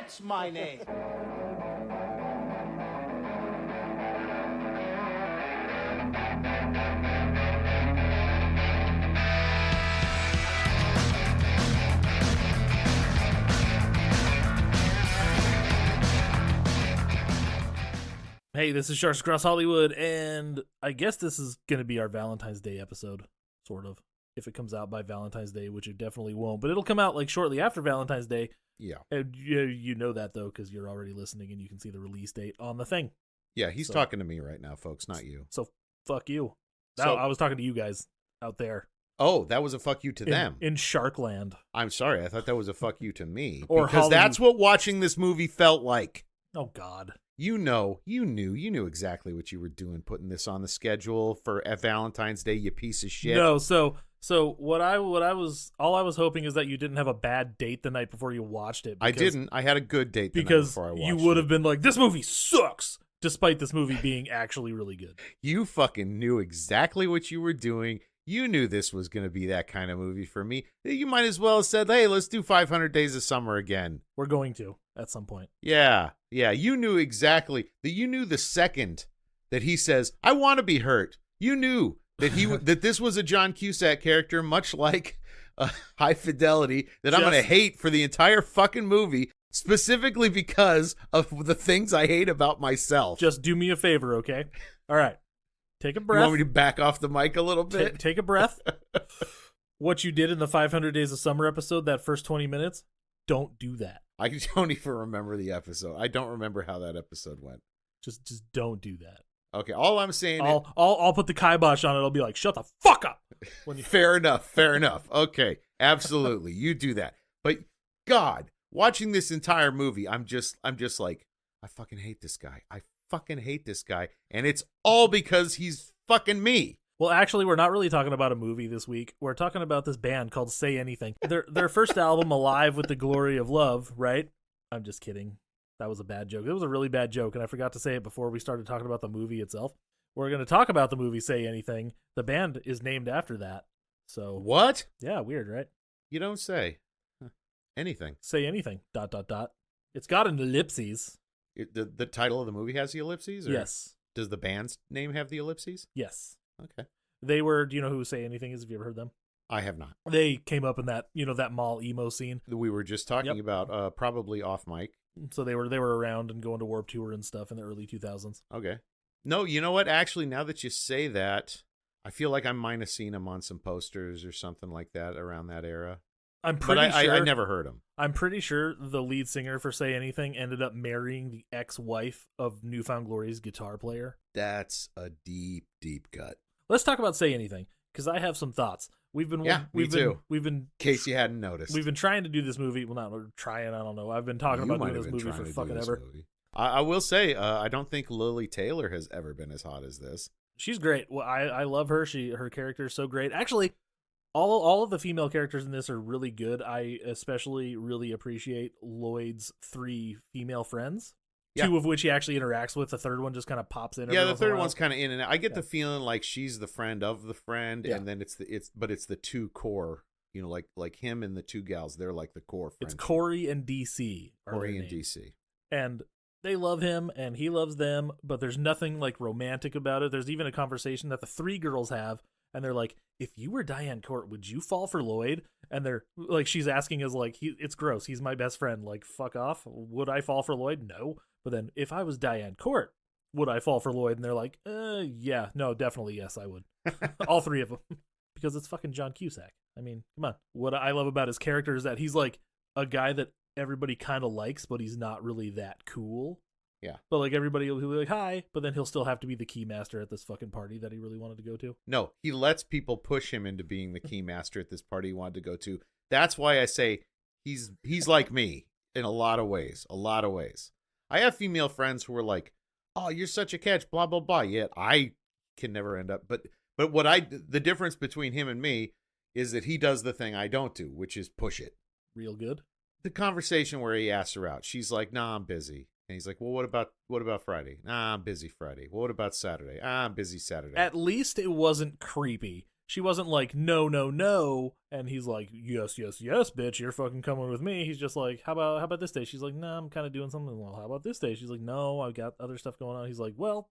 That's my name. Hey, this is Sharks Across Hollywood, and I guess this is going to be our Valentine's Day episode, sort of. If it comes out by Valentine's Day, which it definitely won't, but it'll come out like shortly after Valentine's Day. Yeah. And you know that, though, because you're already listening and you can see the release date on the thing. Yeah, he's talking to me right now, folks, not you. So, fuck you. So- I was talking to you guys out there. Oh, that was a fuck you to them. In Sharkland. I'm sorry. I thought that was a fuck you to me. Or because Hollywood. that's what watching this movie felt like. Oh, God. You knew exactly what you were doing, putting this on the schedule for Valentine's Day, you piece of shit. No, so all I was hoping is that you didn't have a bad date the night before you watched it. I didn't. I had a good date the night Because before I watched you would it. have been like, this movie sucks, despite this movie being actually really good. You fucking knew exactly what you were doing. You knew this was going to be that kind of movie for me. You might as well have said, hey, let's do 500 Days of Summer again. We're going to at some point. Yeah. You knew exactly. You knew the second that he says, I want to be hurt. You knew that that this was a John Cusack character, much like High Fidelity, that I'm going to hate for the entire fucking movie, specifically because of the things I hate about myself. Just do me a favor, okay? All right. Take a You breath. want me to back off the mic a little bit? Take a breath. What you did in the 500 Days of Summer episode, that first 20 minutes, don't do that. I don't even remember the episode. I don't remember how that episode went. Just don't do that. Okay, all I'm saying I'll put the kibosh on it. I'll be like, shut the fuck up. When you fair enough. Okay, absolutely. You do that. But God, watching this entire movie, I'm just like, I fucking hate this guy. I fucking hate this guy. And it's all because he's fucking me. Well, actually, we're not really talking about a movie this week. We're talking about this band called Say Anything. Their first album, Alive with the Glory of Love, right? I'm just kidding. That was a bad joke. It was a really bad joke, and I forgot to say it before we started talking about the movie itself. We're going to talk about the movie Say Anything. The band is named after that. So What? Yeah, weird, right? You don't say. Anything. Say Anything, ... It's got an ellipses. The title of the movie has the ellipses? Or Yes. Does the band's name have the ellipses? Yes. Okay. They were, do you know who Say Anything is? Have you ever heard them? I have not. They came up in that, that mall emo scene. We were just talking about probably off mic. So they were around and going to Warped Tour and stuff in the early 2000s. Okay. No, you know what? Actually, now that you say that, I feel like I might have seen him on some posters or something like that around that era. I'm pretty sure. I never heard him. I'm pretty sure the lead singer for Say Anything ended up marrying the ex-wife of Newfound Glory's guitar player. That's a deep, deep cut. Let's talk about Say Anything, because I have some thoughts. We've been too. In case you hadn't noticed. We've been trying to do this movie. Well, not trying. I don't know. I've been talking about doing this movie for fucking ever. I will say, I don't think Lily Taylor has ever been as hot as this. She's great. Well, I love her. Her character is so great. Actually, all of the female characters in this are really good. I especially really appreciate Lloyd's 3 female friends. Yeah. 2 of which he actually interacts with. The third one just kind of pops in. Yeah, the third one's kind of in and out. I get the feeling like she's the friend of the friend, and then it's the 2 core. Like him and the 2 gals. They're like the core friends. It's Corey and DC. Corey and DC. And they love him, and he loves them, but there's nothing like romantic about it. There's even a conversation that the 3 girls have, and they're like, "If you were Diane Court, would you fall for Lloyd?" And they're like, she's asking us like, "It's gross. He's my best friend. Like, fuck off. Would I fall for Lloyd? No." But then, if I was Diane Court, would I fall for Lloyd? And they're like, yeah, no, definitely, yes, I would. All 3 of them. Because it's fucking John Cusack. I mean, come on. What I love about his character is that he's like a guy that everybody kind of likes, but he's not really that cool. Yeah. But like everybody will be like, hi, but then he'll still have to be the key master at this fucking party that he really wanted to go to. No, he lets people push him into being the key master at this party he wanted to go to. That's why I say he's like me in a lot of ways. I have female friends who are like, "Oh, you're such a catch," blah blah blah. Yet I can never end up. But the difference between him and me is that he does the thing I don't do, which is push it. Real good. The conversation where he asks her out, she's like, "Nah, I'm busy." And he's like, "Well, what about Friday?" "Nah, I'm busy Friday." "Well, what about Saturday?" "Ah, I'm busy Saturday." At least it wasn't creepy. she wasn't like, no, no, no, and he's like, yes, yes, yes, bitch, you're fucking coming with me. He's just like, how about this day? She's like, nah, I'm kind of doing something. Well, how about this day? She's like, no, I've got other stuff going on. He's like, well,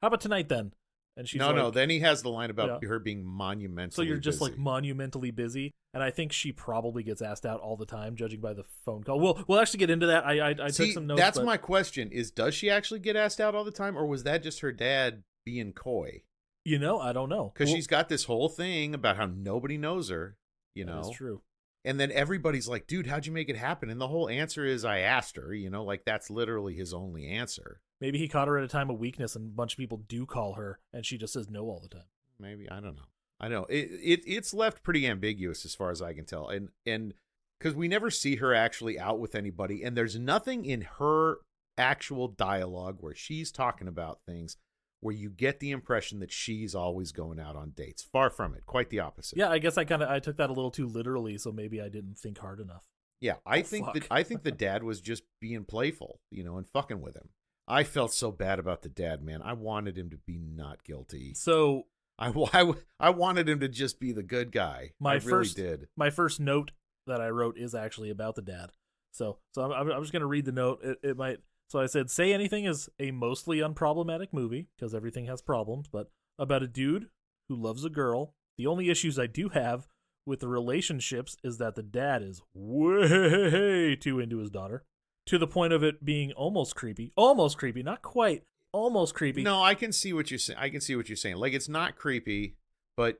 how about tonight then? And she's no. like, Then he has the line about Yeah. her being monumentally. so you're just busy. like monumentally busy. And I think she probably gets asked out all the time, judging by the phone call. We'll actually get into that. I See, took some notes. that's but, my question: is does she actually get asked out all the time, or was that just her dad being coy? I don't know. Because she's got this whole thing about how nobody knows her, That's true. and then everybody's like, dude, how'd you make it happen? And the whole answer is, I asked her, like that's literally his only answer. Maybe he caught her at a time of weakness, and a bunch of people do call her, and she just says no all the time. Maybe, I don't know. I know it's left pretty ambiguous as far as I can tell, and because we never see her actually out with anybody, and there's nothing in her actual dialogue where she's talking about things where you get the impression that she's always going out on dates. Far from it, quite the opposite. Yeah, I guess I took that a little too literally, so maybe I didn't think hard enough. Yeah, I think the dad was just being playful, and fucking with him. I felt so bad about the dad, man. I wanted him to be not guilty. So I wanted him to just be the good guy. I really did. My first note that I wrote is actually about the dad. So I'm just gonna read the note. It might. So I said, Say Anything is a mostly unproblematic movie because everything has problems, but about a dude who loves a girl. The only issues I do have with the relationships is that the dad is way too into his daughter, to the point of it being almost creepy, not quite, almost creepy. No, I can see what you're saying. Like, it's not creepy, but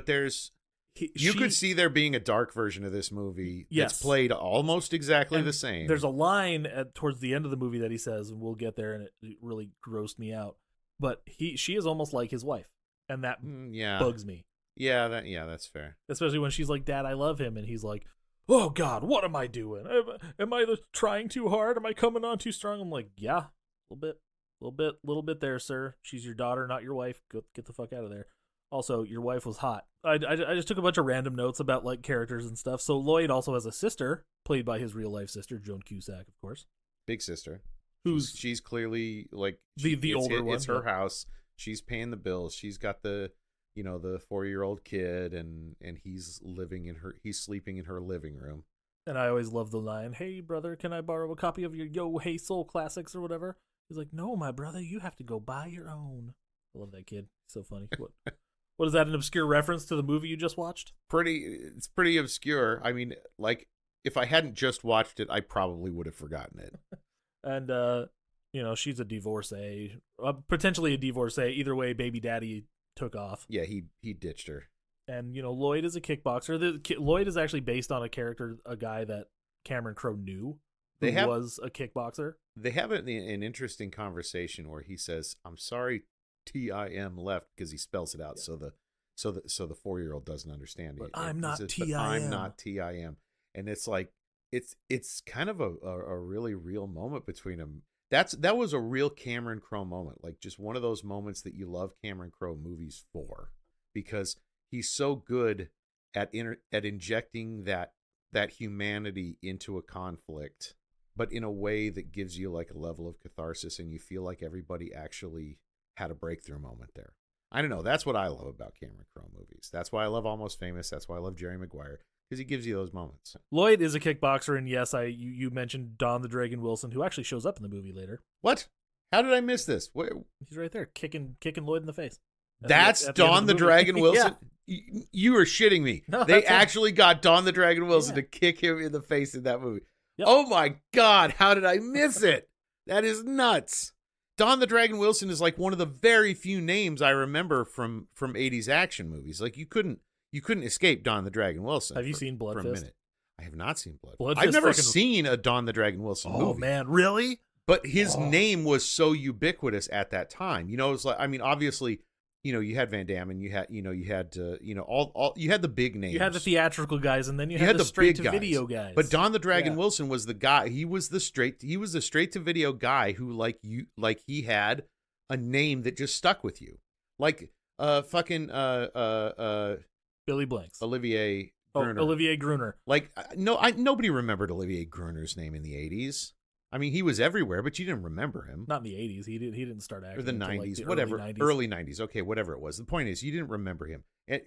there's you could see there being a dark version of this movie that's played almost exactly the same. There's a line towards the end of the movie that he says, and we'll get there, and it really grossed me out. But she is almost like his wife, and that bugs me. Yeah, that's fair. Especially when she's like, "Dad, I love him," and he's like, "Oh God, what am I doing? Am I trying too hard? Am I coming on too strong?" I'm like, "Yeah, a little bit there, sir. She's your daughter, not your wife. Go get the fuck out of there." Also, your wife was hot. I just took a bunch of random notes about like characters and stuff. So Lloyd also has a sister, played by his real life sister, Joan Cusack, of course. Big sister. She's clearly like the older one. It's her house. She's paying the bills. She's got the 4-year-old kid, and he's sleeping in her living room. And I always love the line, "Hey brother, can I borrow a copy of your Yo Hey Soul Classics or whatever?" He's like, "No, my brother, you have to go buy your own." I love that kid. So funny. What is that, an obscure reference to the movie you just watched? It's pretty obscure. I mean, like, if I hadn't just watched it, I probably would have forgotten it. And she's a divorcee, potentially a divorcee. Either way, baby daddy took off. Yeah, he ditched her. And Lloyd is a kickboxer. Lloyd is actually based on a guy that Cameron Crowe knew who was a kickboxer. They have an interesting conversation where he says, "I'm sorry, Tim left," because he spells it out so the 4-year-old doesn't understand. But I'm not Tim. I'm not Tim, and it's like it's kind of a really real moment between them. That was a real Cameron Crowe moment, like just one of those moments that you love Cameron Crowe movies for, because he's so good at injecting that humanity into a conflict, but in a way that gives you like a level of catharsis, and you feel like everybody actually had a breakthrough moment there. I don't know. That's what I love about Cameron Crowe movies. That's why I love Almost Famous. That's why I love Jerry Maguire, because he gives you those moments. Lloyd is a kickboxer, and yes, you mentioned Don the Dragon Wilson, who actually shows up in the movie later. What? How did I miss this? He's right there, kicking Lloyd in the face. That's Don the Dragon Wilson? Yeah. You are shitting me. No, they actually got Don the Dragon Wilson to kick him in the face in that movie. Yep. Oh my God, how did I miss it? That is nuts. Don the Dragon Wilson is like one of the very few names I remember from 80s action movies. Like you couldn't escape Don the Dragon Wilson. Have you seen Blood for Fist? a minute? I have not seen Blood Fist. I've never seen a Don the Dragon Wilson movie. Oh man, really? But his name was so ubiquitous at that time. It's like, I mean, obviously, you had Van Damme, and you had all you had the big names. You had the theatrical guys, and then you had the straight to video guys. But Don the Dragon Wilson was the guy. He was the straight to video guy who he had a name that just stuck with you. Like fucking Billy Blanks. Olivier Gruner. Olivier Gruner. Like nobody remembered Olivier Gruner's name in the 80s. I mean, he was everywhere, but you didn't remember him. Not in the 80s. He didn't start acting Or the until, 90s, like, the whatever. early 90s. Early 90s. Okay, whatever it was. The point is, you didn't remember him.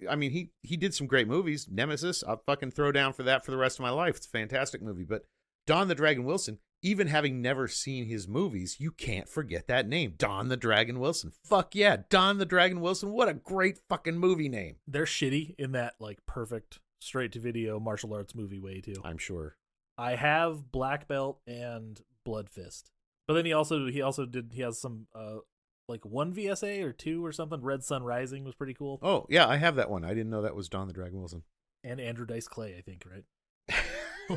I mean, he did some great movies. Nemesis, I'll fucking throw down for that for the rest of my life. It's a fantastic movie. But Don the Dragon Wilson, even having never seen his movies, you can't forget that name. Don the Dragon Wilson. Fuck yeah. Don the Dragon Wilson. What a great fucking movie name. They're shitty in that, like, perfect straight-to-video martial arts movie way, too. I'm sure. I have Black Belt and Blood Fist. But then he has some, like, 1 VSA or 2 or something. Red Sun Rising was pretty cool. Oh, yeah, I have that one. I didn't know that was Don the Dragon Wilson. And Andrew Dice Clay, I think, right?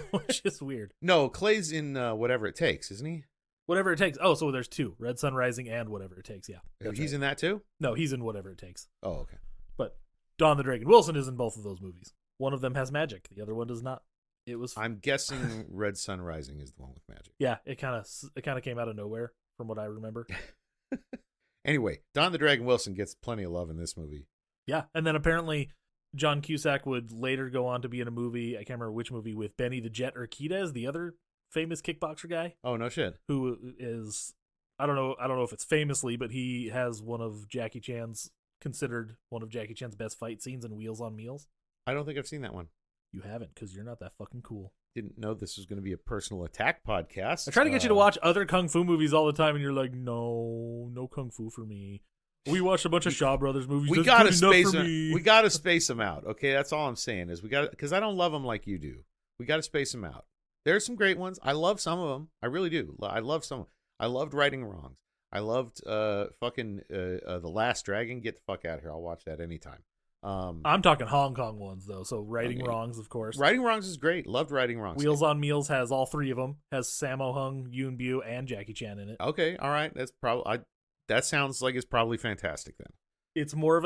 Which is weird. No, Clay's in Whatever It Takes, isn't he? Whatever It Takes. Oh, so there's 2. Red Sun Rising and Whatever It Takes, yeah. He's in that too? No, he's in Whatever It Takes. Oh, okay. But Don the Dragon Wilson is in both of those movies. One of them has magic. The other one does not. I'm guessing Red Sun Rising is the one with magic. Yeah, it kind of came out of nowhere from what I remember. Anyway, Don the Dragon Wilson gets plenty of love in this movie. Yeah, and then apparently John Cusack would later go on to be in a movie, I can't remember which movie, with Benny the Jet Urquidez, the other famous kickboxer guy. Oh, no shit. Who is, I don't know if it's famously, but he has considered one of Jackie Chan's best fight scenes in Wheels on Meals. I don't think I've seen that one. You haven't, because you're not that fucking cool. Didn't know this was going to be a personal attack podcast. I try to get you to watch other kung fu movies all the time, and you're like, no kung fu for me. We watched a bunch of Shaw Brothers movies. We gotta space them out. Okay, that's all I'm saying is because I don't love them like you do. We gotta space them out. There's some great ones. I love some of them. I really do. I love some. I loved Righting Wrongs. I loved The Last Dragon. Get the fuck out of here. I'll watch that anytime. I'm talking Hong Kong ones though. So Righting Wrongs, of course. Righting Wrongs is great. Loved Righting Wrongs. Wheels on Meals has all 3 of them. Has Sammo Hung, Yoon Bu, and Jackie Chan in it. Okay, all right. That's probably that sounds like it's probably fantastic then. It's more of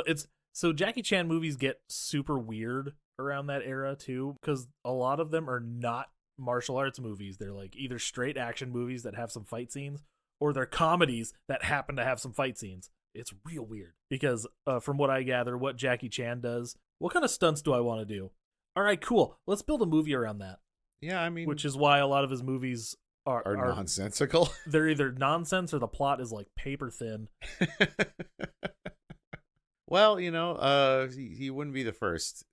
so Jackie Chan movies get super weird around that era too, because a lot of them are not martial arts movies. They're like either straight action movies that have some fight scenes, or they're comedies that happen to have some fight scenes. It's real weird because from what I gather, what Jackie Chan does, what kind of stunts do I want to do? All right, cool. Let's build a movie around that. Yeah, I mean, which is why a lot of his movies are nonsensical. They're either nonsense or the plot is like paper thin. Well, he wouldn't be the first.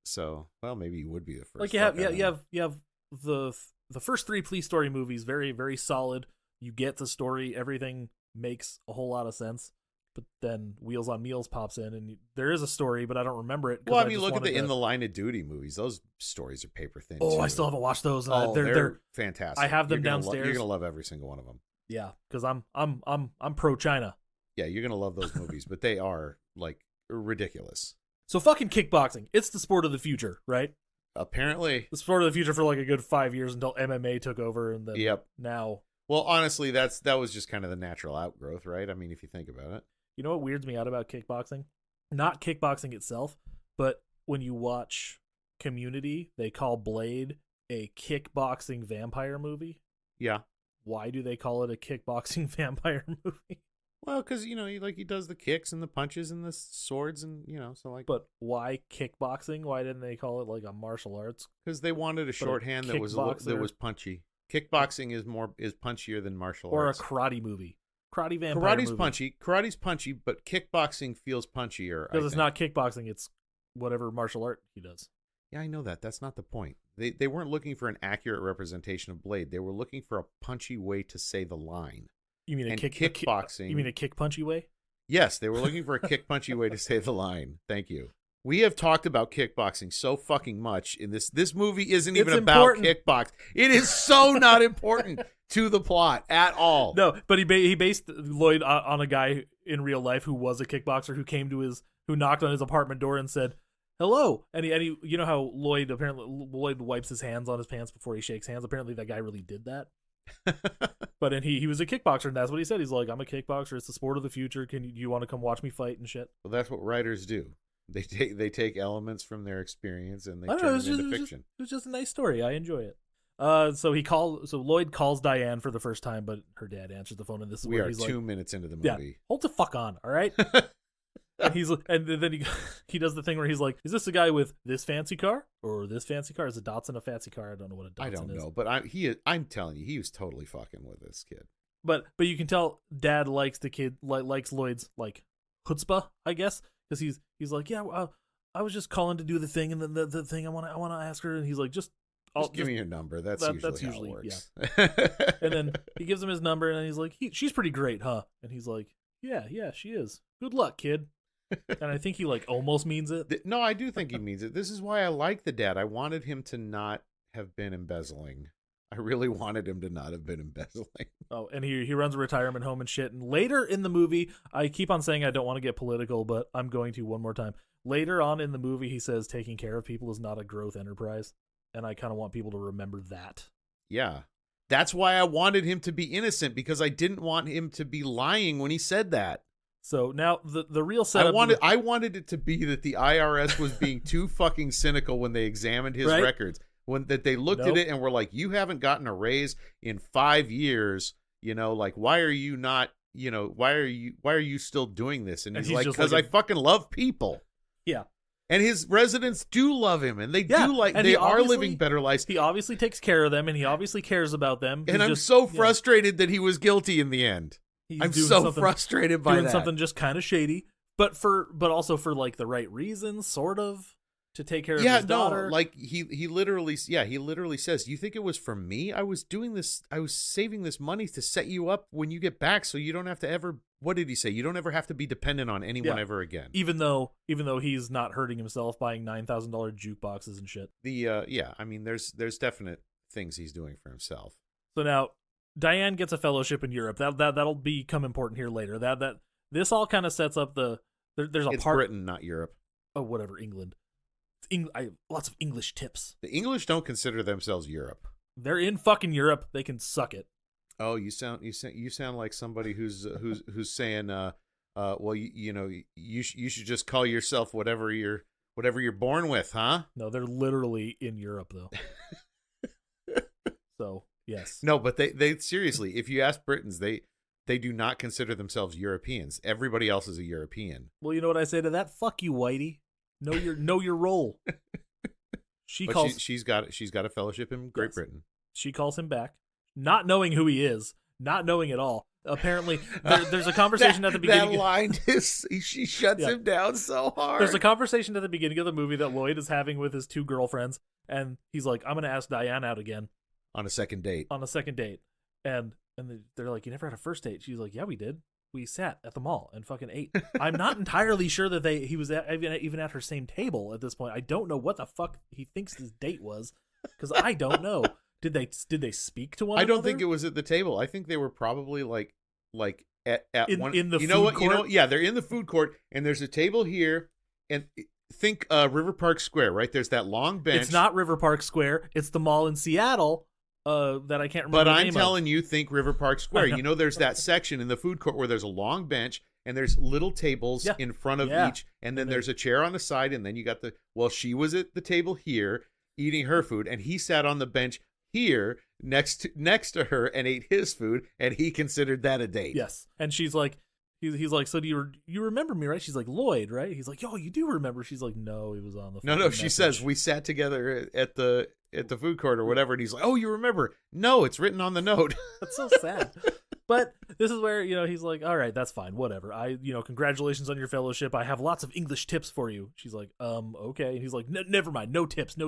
So, well, maybe he would be the first. Like you have the first 3 Police Story movies, very very solid. You get the story, everything makes a whole lot of sense. But then Wheels on Meals pops in, and there is a story, but I don't remember it. Well, I mean, look at the In the Line of Duty movies. Those stories are paper thin. Oh, too. I still haven't watched those. They're fantastic. I have them downstairs. You're gonna love every single one of them. Yeah, because I'm pro China. Yeah, you're gonna love those movies, but they are like ridiculous. So fucking kickboxing, it's the sport of the future, right? Apparently, the sport of the future for like a good 5 years until MMA took over, and then now. Well, honestly, that was just kind of the natural outgrowth, right? I mean, if you think about it. You know what weirds me out about kickboxing? Not kickboxing itself, but when you watch Community, they call Blade a kickboxing vampire movie. Yeah. Why do they call it a kickboxing vampire movie? Well, because, he does the kicks and the punches and the swords and, so like... But why kickboxing? Why didn't they call it like a martial arts? Because they wanted a shorthand that was punchy. Kickboxing is punchier than martial arts. Or a karate movie. Karate's punchy, but kickboxing feels punchier. Because it's not kickboxing, it's whatever martial art he does. Yeah, I know that. That's not the point. They weren't looking for an accurate representation of Blade. They were looking for a punchy way to say the line. You mean kickboxing? You mean a kick punchy way? Yes, they were looking for a kick punchy way to say the line. Thank you. We have talked about kickboxing so fucking much in this. This movie isn't even about kickbox. It is so not important to the plot at all. No, but he based Lloyd on a guy in real life who was a kickboxer who knocked on his apartment door and said hello, and he you know how Lloyd wipes his hands on his pants before he shakes hands. Apparently that guy really did that. But then he was a kickboxer, and that's what he said. He's like, I'm a kickboxer. It's the sport of the future. Do you want to come watch me fight and shit? Well, that's what writers do. They take elements from their experience and they turn it into fiction. It was just a nice story. I enjoy it. So Lloyd calls Diane for the first time, but her dad answers the phone, and this is where he's like, 2 minutes into the movie. Yeah, hold the fuck on, all right? And then he does the thing where he's like, "Is this a guy with this fancy car or this fancy car? Is a Datsun a fancy car? I don't know what a Datsun is." I don't know, but I'm telling you, he was totally fucking with this kid. But you can tell Dad likes the kid, likes Lloyd's like chutzpah, I guess, because he's like, "Yeah, I was just calling to do the thing, and then the thing I want to ask her," and he's like, "Just give me your number." That's usually how it works. Yeah. And then he gives him his number, and then he's like, "She's pretty great, huh?" And he's like, "Yeah, she is. Good luck, kid." And I think he like almost means it. No, I do think he means it. This is why I like the dad. I wanted him to not have been embezzling. I really wanted him to not have been embezzling. Oh, and he runs a retirement home and shit. And later in the movie, I keep on saying I don't want to get political, but I'm going to one more time. Later on in the movie, he says taking care of people is not a growth enterprise. And I kind of want people to remember that. Yeah. That's why I wanted him to be innocent, because I didn't want him to be lying when he said that. So now the real setup. I wanted it to be that the IRS was being too fucking cynical when they examined his records. When that they looked at it and were like, "You haven't gotten a raise in 5 years. You know, like, why are you not? You know, why are you still doing this?" And he's like, "Because I fucking love people." Yeah. And his residents do love him, and they do like, and they are living better lives. He obviously takes care of them, and he obviously cares about them. And I'm so frustrated that he was guilty in the end. I'm so frustrated by doing that. Something just kind of shady, but also for like the right reasons, sort of, to take care of his daughter. Like he literally says, "You think it was for me? I was doing this. I was saving this money to set you up when you get back, so you don't have to ever." What did he say? You don't ever have to be dependent on anyone ever again. Even though he's not hurting himself buying $9,000 jukeboxes and shit. I mean, there's definite things he's doing for himself. So now Diane gets a fellowship in Europe. That'll become important here later. That this all kind of sets up there's a it's part. Britain, not Europe. Oh, whatever, England. Lots of English tips. The English don't consider themselves Europe. They're in fucking Europe. They can suck it. Oh, you sound like somebody who's saying, well, you should just call yourself whatever you're born with, huh? No, they're literally in Europe though. So yes. No, but they seriously, if you ask Britons, they do not consider themselves Europeans. Everybody else is a European. Well, you know what I say to that? Fuck you, Whitey. Know your role. She's got a fellowship in Great Britain. She calls him back, not knowing who he is, not knowing at all. Apparently, there's a conversation at the beginning. That line she shuts him down so hard. There's a conversation at the beginning of the movie that Lloyd is having with his two girlfriends, and he's like, "I'm going to ask Diane out again on a second date." And they're like, "You never had a first date?" She's like, "Yeah, we did. We sat at the mall and fucking ate." I'm not entirely sure that he was even at her same table at this point. I don't know what the fuck he thinks this date was, because I don't know. Did they speak to one another? I don't think it was at the table. I think they were probably like at one in the you know food what court? Yeah, they're in the food court, and there's a table here, and think River Park Square, right? There's that long bench. It's not River Park Square. It's the mall in Seattle. That I can't remember. But the I'm name telling of. you, think River Park Square. You know, there's that section in the food court where there's a long bench and there's little tables in front of each, and then there's a chair on the side, and then you got she was at the table here eating her food, and he sat on the bench here next to her and ate his food, and he considered that a date. Yes, and she's like, he's like, "So do you remember me, right?" She's like, "Lloyd, right?" He's like, "Yo, you do remember?" She's like, "No, he was on the phone." No, she says, "We sat together at the food court or whatever," and he's like, "Oh, you remember?" No, it's written on the note. That's so sad. But this is where, he's like, "All right, that's fine, whatever. Congratulations on your fellowship. I have lots of English tips for you." She's like, okay. And he's like, "Never mind, no tips.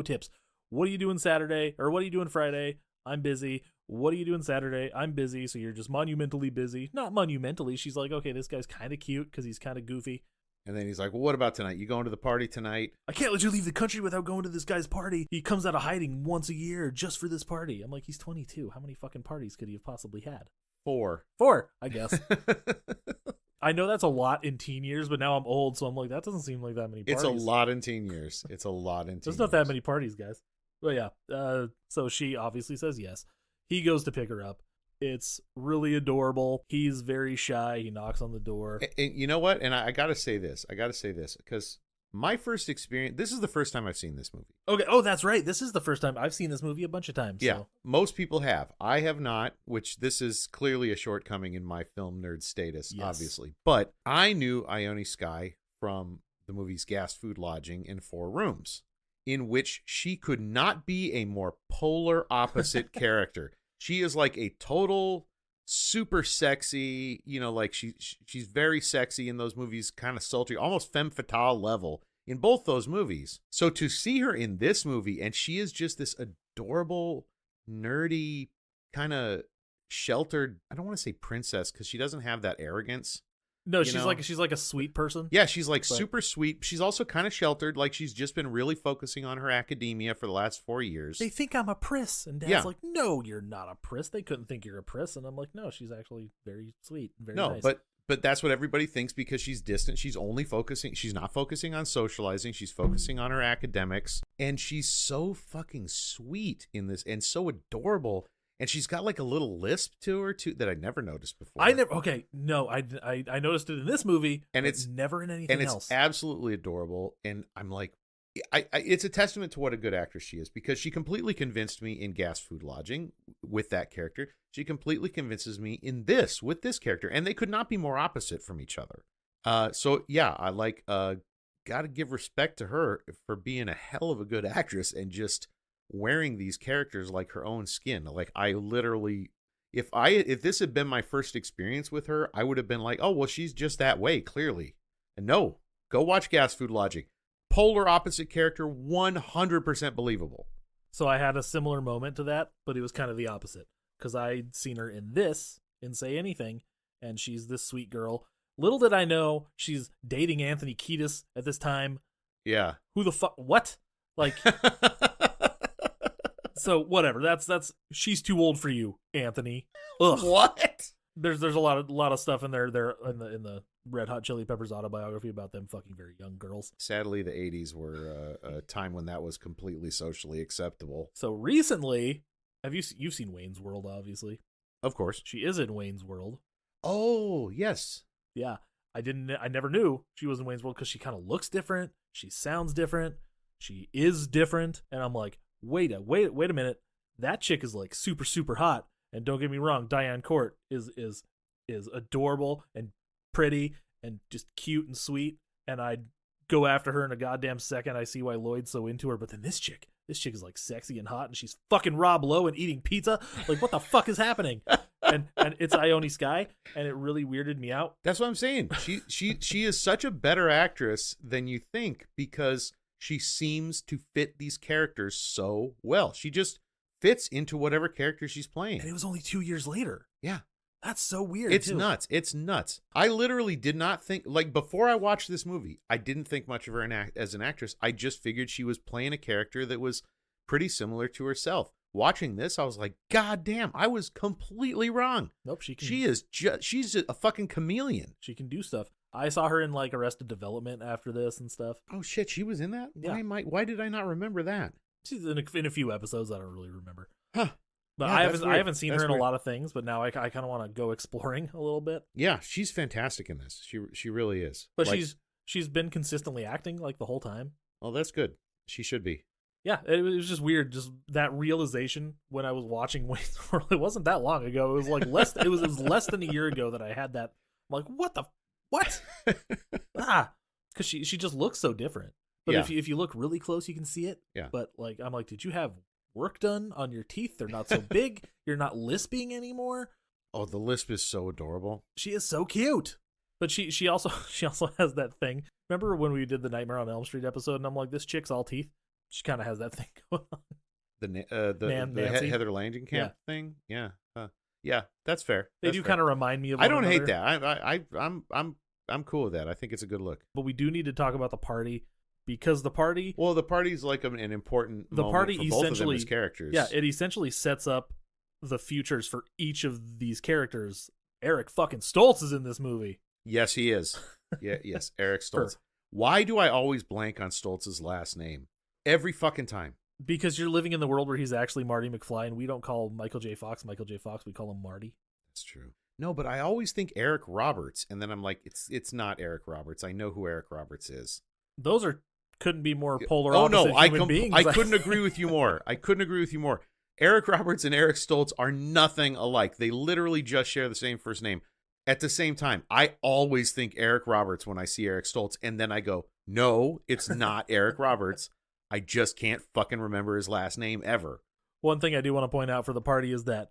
What are you doing Saturday? Or what are you doing Friday? I'm busy. What are you doing Saturday? I'm busy." So you're just monumentally busy. Not monumentally. She's like, "Okay, this guy's kind of cute because he's kind of goofy." And then he's like, "Well, what about tonight? You going to the party tonight?" "I can't let you leave the country without going to this guy's party. He comes out of hiding once a year just for this party." I'm like, he's 22. How many fucking parties could he have possibly had? 4, I guess. I know that's a lot in teen years, but now I'm old, so I'm like, that doesn't seem like that many parties. It's a lot in teen years. There's not that many parties, guys. But yeah, so she obviously says yes. He goes to pick her up. It's really adorable. He's very shy. He knocks on the door. And you know what? And I got to say this. Because my first experience, this is the first time I've seen this movie. Okay. Oh, that's right. This is the first time. I've seen this movie a bunch of times. Yeah. So. Most people have. I have not, which this is clearly a shortcoming in my film nerd status, obviously. But I knew Ione Skye from the movies Gas, Food, Lodging, and Four Rooms, in which she could not be a more polar opposite character. She is like a total super sexy, like she's very sexy in those movies, kind of sultry, almost femme fatale level in both those movies. So to see her in this movie, and she is just this adorable, nerdy, kind of sheltered, I don't want to say princess because she doesn't have that arrogance. No, she's like a sweet person. Yeah, she's like super sweet. She's also kind of sheltered. Like she's just been really focusing on her academia for the last 4 years. They think I'm a priss, and Dad's like, "No, you're not a priss. They couldn't think you're a priss." And I'm like, "No, she's actually very sweet, and very nice." But that's what everybody thinks because she's distant. She's not focusing on socializing. She's focusing on her academics, and she's so fucking sweet in this, and so adorable. And she's got like a little lisp to her too that I never noticed before. I noticed it in this movie, and it's never in anything else. And it's absolutely adorable. And I'm like, it's a testament to what a good actress she is, because she completely convinced me in Gas, Food, Lodging with that character. She completely convinces me in this with this character, and they could not be more opposite from each other. So yeah, I like got to give respect to her for being a hell of a good actress and just wearing these characters like her own skin. Like I literally, if this had been my first experience with her, I would have been like, oh well, she's just that way clearly. And no, go watch Gas, Food, Lodging. Polar opposite character, 100% believable. So I had a similar moment to that, but it was kind of the opposite because I'd seen her in Say Anything, and she's this sweet girl. Little did I know she's dating Anthony Kiedis at this time. Yeah. Who the fuck? What? Like. So whatever. That's she's too old for you, Anthony. Ugh. What? There's a lot of stuff in there in the Red Hot Chili Peppers autobiography about them fucking very young girls. Sadly, the 80s were a time when that was completely socially acceptable. So recently, you've seen Wayne's World, obviously. Of course. She is in Wayne's World. Oh, yes. Yeah. I never knew she was in Wayne's World because she kind of looks different. She sounds different. She is different. And I'm like, wait a minute. That chick is like super, super hot. And don't get me wrong, Diane Court is adorable and pretty and just cute and sweet. And I'd go after her in a goddamn second. I see why Lloyd's so into her. But then this chick is like sexy and hot, and she's fucking Rob Lowe and eating pizza. Like, what the fuck is happening? And it's Ione Skye, and it really weirded me out. That's what I'm saying. She is such a better actress than you think because she seems to fit these characters so well. She just fits into whatever character she's playing. And it was only 2 years later. Yeah. That's so weird. It's nuts. It's nuts. I literally did not think, like, before I watched this movie, I didn't think much of her as an actress. I just figured she was playing a character that was pretty similar to herself. Watching this, I was like, God damn, I was completely wrong. Nope, she's a fucking chameleon. She can do stuff. I saw her in like Arrested Development after this and stuff. Oh shit, she was in that? Yeah. Why did I not remember that? She's in a few episodes I don't really remember. Huh. But yeah, I haven't seen her in weird. a lot of things, but now I kind of want to go exploring a little bit. Yeah, she's fantastic in this. She really is. But she's been consistently acting like the whole time. Oh, that's good. She should be. Yeah, it was just weird, just that realization when I was watching Wayne's World. It wasn't that long ago. It was like less. It was less than a year ago that I had that. I'm like, what? Because she just looks so different. But yeah. if you look really close, you can see it. Yeah. But like, I'm like, did you have work done on your teeth? They're not so big. You're not lisping anymore. Oh, the lisp is so adorable. She is so cute. But she also has that thing. Remember when we did the Nightmare on Elm Street episode, and I'm like, this chick's all teeth. She kind of has that thing going on. The Heather Langenkamp thing. Yeah. Yeah, that's fair. They do kind of remind me of. I don't hate that. I'm cool with that. I think it's a good look. But we do need to talk about the party. Because the party... Well, the party's like an important moment party for both of them as characters. Yeah, it essentially sets up the futures for each of these characters. Eric fucking Stoltz is in this movie. Yes, he is. Yeah, yes, Eric Stoltz. Why do I always blank on Stoltz's last name? Every fucking time. Because you're living in the world where he's actually Marty McFly, and we don't call Michael J. Fox, we call him Marty. That's true. No, but I always think Eric Roberts, and then I'm like, it's not Eric Roberts. I know who Eric Roberts is. Those couldn't be more polar opposite human beings. I couldn't agree with you more. Eric Roberts and Eric Stoltz are nothing alike. They literally just share the same first name. At the same time, I always think Eric Roberts when I see Eric Stoltz, and then I go, no, it's not Eric Roberts. I just can't fucking remember his last name ever. One thing I do want to point out for the party is that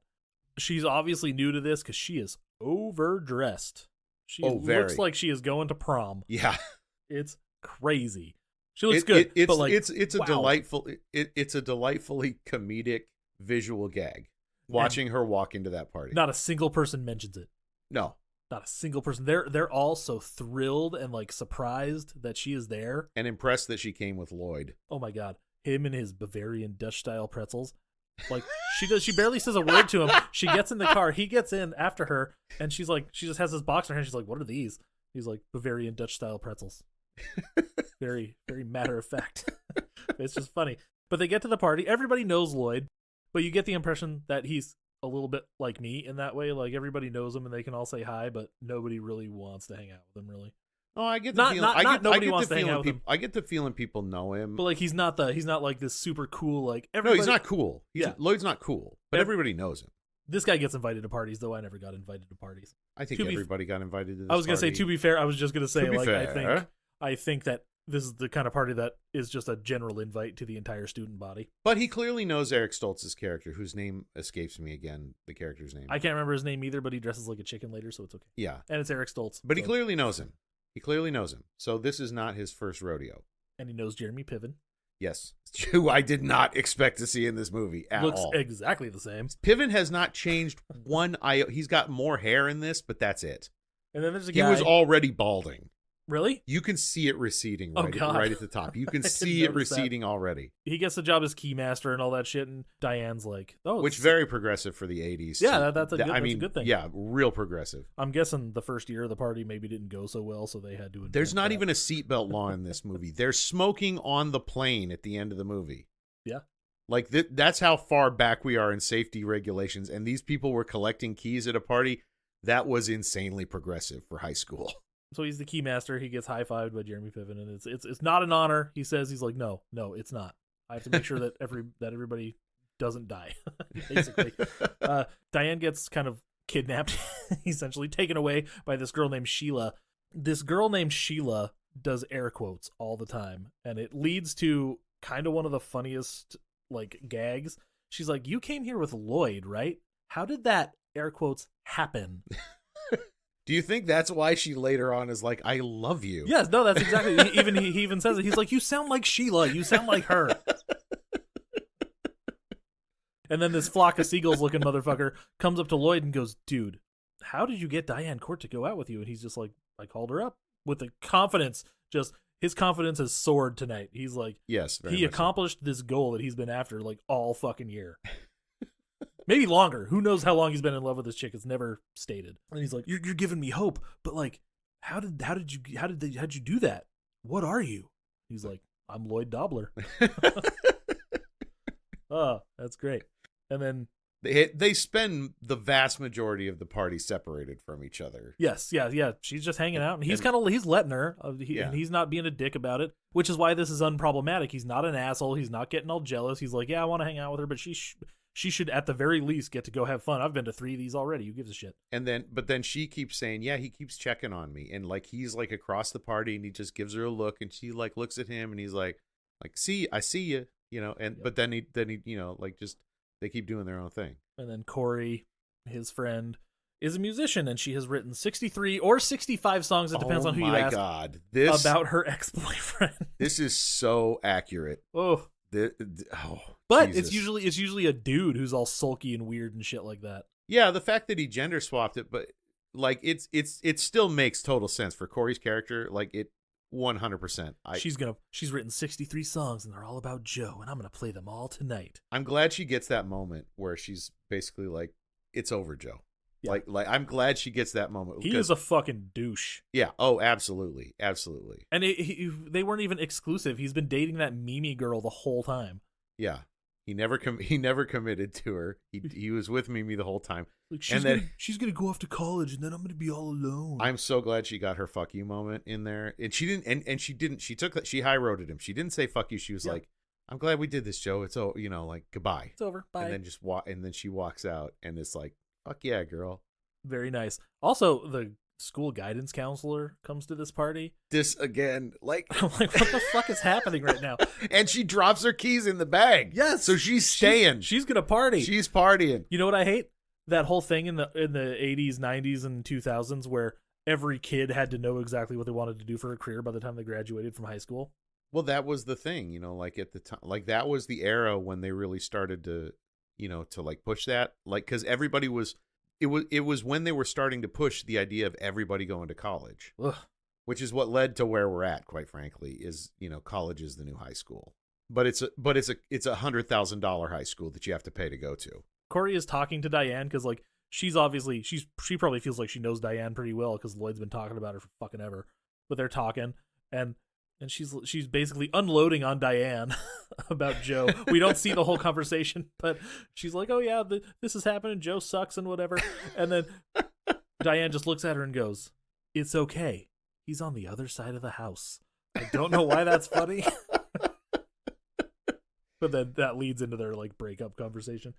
she's obviously new to this because she is overdressed. She looks like she is going to prom. Yeah. It's crazy. She looks good. But like, it's a wow. delightful it's a delightfully comedic visual gag watching her walk into that party. Not a single person mentions it. No. Not a single person. They're all so thrilled and like surprised that she is there. And impressed that she came with Lloyd. Oh my God. Him and his Bavarian Dutch style pretzels. Like she barely says a word to him. She gets in the car. He gets in after her and she's like, she just has this box in her hand. She's like, what are these? He's like, Bavarian Dutch style pretzels. Very, very matter of fact. It's just funny. But they get to the party. Everybody knows Lloyd, but you get the impression that he's a little bit like me in that way. Like everybody knows him and they can all say hi, but nobody really wants to hang out with him really. Oh, I get the feeling. Nobody wants to hang out with him. I get the feeling people know him. But like he's not like this super cool like everybody. No, he's not cool. Lloyd's not cool, but everybody knows him. This guy gets invited to parties, though I never got invited to parties. I think everybody got invited to this I was gonna party. say, to be fair, I was just gonna say, like, fair. I think that this is the kind of party that is just a general invite to the entire student body. But he clearly knows Eric Stoltz's character, whose name escapes me again, the character's name. I can't remember his name either, but he dresses like a chicken later, so it's okay. Yeah. And it's Eric Stoltz. But he clearly knows him. So this is not his first rodeo. And he knows Jeremy Piven. Yes. Who I did not expect to see in this movie at all. Looks exactly the same. Piven has not changed one iota. He's got more hair in this, but that's it. And then there's a guy. He was already balding. Really? You can see it receding right at the top. You can I see didn't it notice receding already. He gets the job as keymaster and all that shit, and Diane's like, "Oh, which very progressive for the 80s. Yeah, that's a good thing. Yeah, real progressive. I'm guessing the first year of the party maybe didn't go so well, so they had to. There's not even a seatbelt law in this movie. They're smoking on the plane at the end of the movie. Yeah. Like that's how far back we are in safety regulations, and these people were collecting keys at a party. That was insanely progressive for high school. So he's the keymaster. He gets high-fived by Jeremy Piven, and it's not an honor. He says, he's like, no, it's not. I have to make sure that everybody doesn't die. Basically, Diane gets kind of kidnapped, essentially taken away by this girl named Sheila. This girl named Sheila does air quotes all the time, and it leads to kind of one of the funniest like gags. She's like, "You came here with Lloyd, right? How did that air quotes happen?" Do you think that's why she later on is like, "I love you"? Yes, no, that's exactly. He even says it. He's like, "You sound like Sheila. You sound like her." And then this flock of seagulls looking motherfucker comes up to Lloyd and goes, "Dude, how did you get Diane Court to go out with you?" And he's just like, "I called her up with the confidence. Just his confidence has soared tonight." He's like, "Yes, he accomplished this goal that he's been after like all fucking year." Maybe longer. Who knows how long he's been in love with this chick? It's never stated. And he's like, "You're giving me hope, but like, how did you do that? What are you?" He's like, "I'm Lloyd Dobler." Oh, that's great. And then they spend the vast majority of the party separated from each other. Yes, yeah. She's just hanging out, and he's letting her. And he's not being a dick about it, which is why this is unproblematic. He's not an asshole. He's not getting all jealous. He's like, "Yeah, I want to hang out with her, but she should at the very least get to go have fun. I've been to 3 of these already. Who gives a shit?" But then she keeps saying, "Yeah, he keeps checking on me," and like he's like across the party, and he just gives her a look, and she like looks at him, and he's like, "See, I see you," and yep. But then he like just they keep doing their own thing. And then Corey, his friend, is a musician, and she has written 63 or 65 songs. It depends on who you ask. Oh my God, about her ex-boyfriend. This is so accurate. Oh. But Jesus. it's usually a dude who's all sulky and weird and shit like that. Yeah, the fact that he gender swapped it, but like it still makes total sense for Corey's character. Like it 100%. She's written 63 songs and they're all about Joe, and I'm gonna play them all tonight. I'm glad she gets that moment where she's basically like, "It's over, Joe." Yeah. Like I'm glad she gets that moment. He is a fucking douche. Yeah. Oh, absolutely. And they weren't even exclusive. He's been dating that Mimi girl the whole time. Yeah. He never committed to her. He was with Mimi the whole time. Like she's gonna go off to college, and then I'm gonna be all alone. I'm so glad she got her "fuck you" moment in there, and she didn't. And she didn't. She took that. She high roaded him. She didn't say "fuck you." She was like, "I'm glad we did this, Joe. It's like goodbye. It's over. Bye." And then and then she walks out, and it's like, "Fuck yeah, girl." Very nice. Also, the school guidance counselor comes to this party. This again, like, I'm like, what the fuck is happening right now? and she drops her keys in the bag. Yes. So she's staying. She's gonna party. She's partying. You know what I hate? That whole thing in the 80s, 90s, and 2000s where every kid had to know exactly what they wanted to do for a career by the time they graduated from high school. Well, that was the thing, you know, like at the time, like that was the era when they really started to, you know, to like push that, like, because everybody was, it was when they were starting to push the idea of everybody going to college, Ugh. which is what led to where we're at, quite frankly, is, you know, college is the new high school, but it's $100,000 high school that you have to pay to go to. Corey is talking to Diane because like she's obviously she probably feels like she knows Diane pretty well because Lloyd's been talking about her for fucking ever. But they're talking and she's basically unloading on Diane about Joe. We don't see the whole conversation, but she's like, "Oh yeah, this is happening. Joe sucks and whatever." And then Diane just looks at her and goes, "It's okay. He's on the other side of the house." I don't know why that's funny. But then that leads into their like breakup conversation.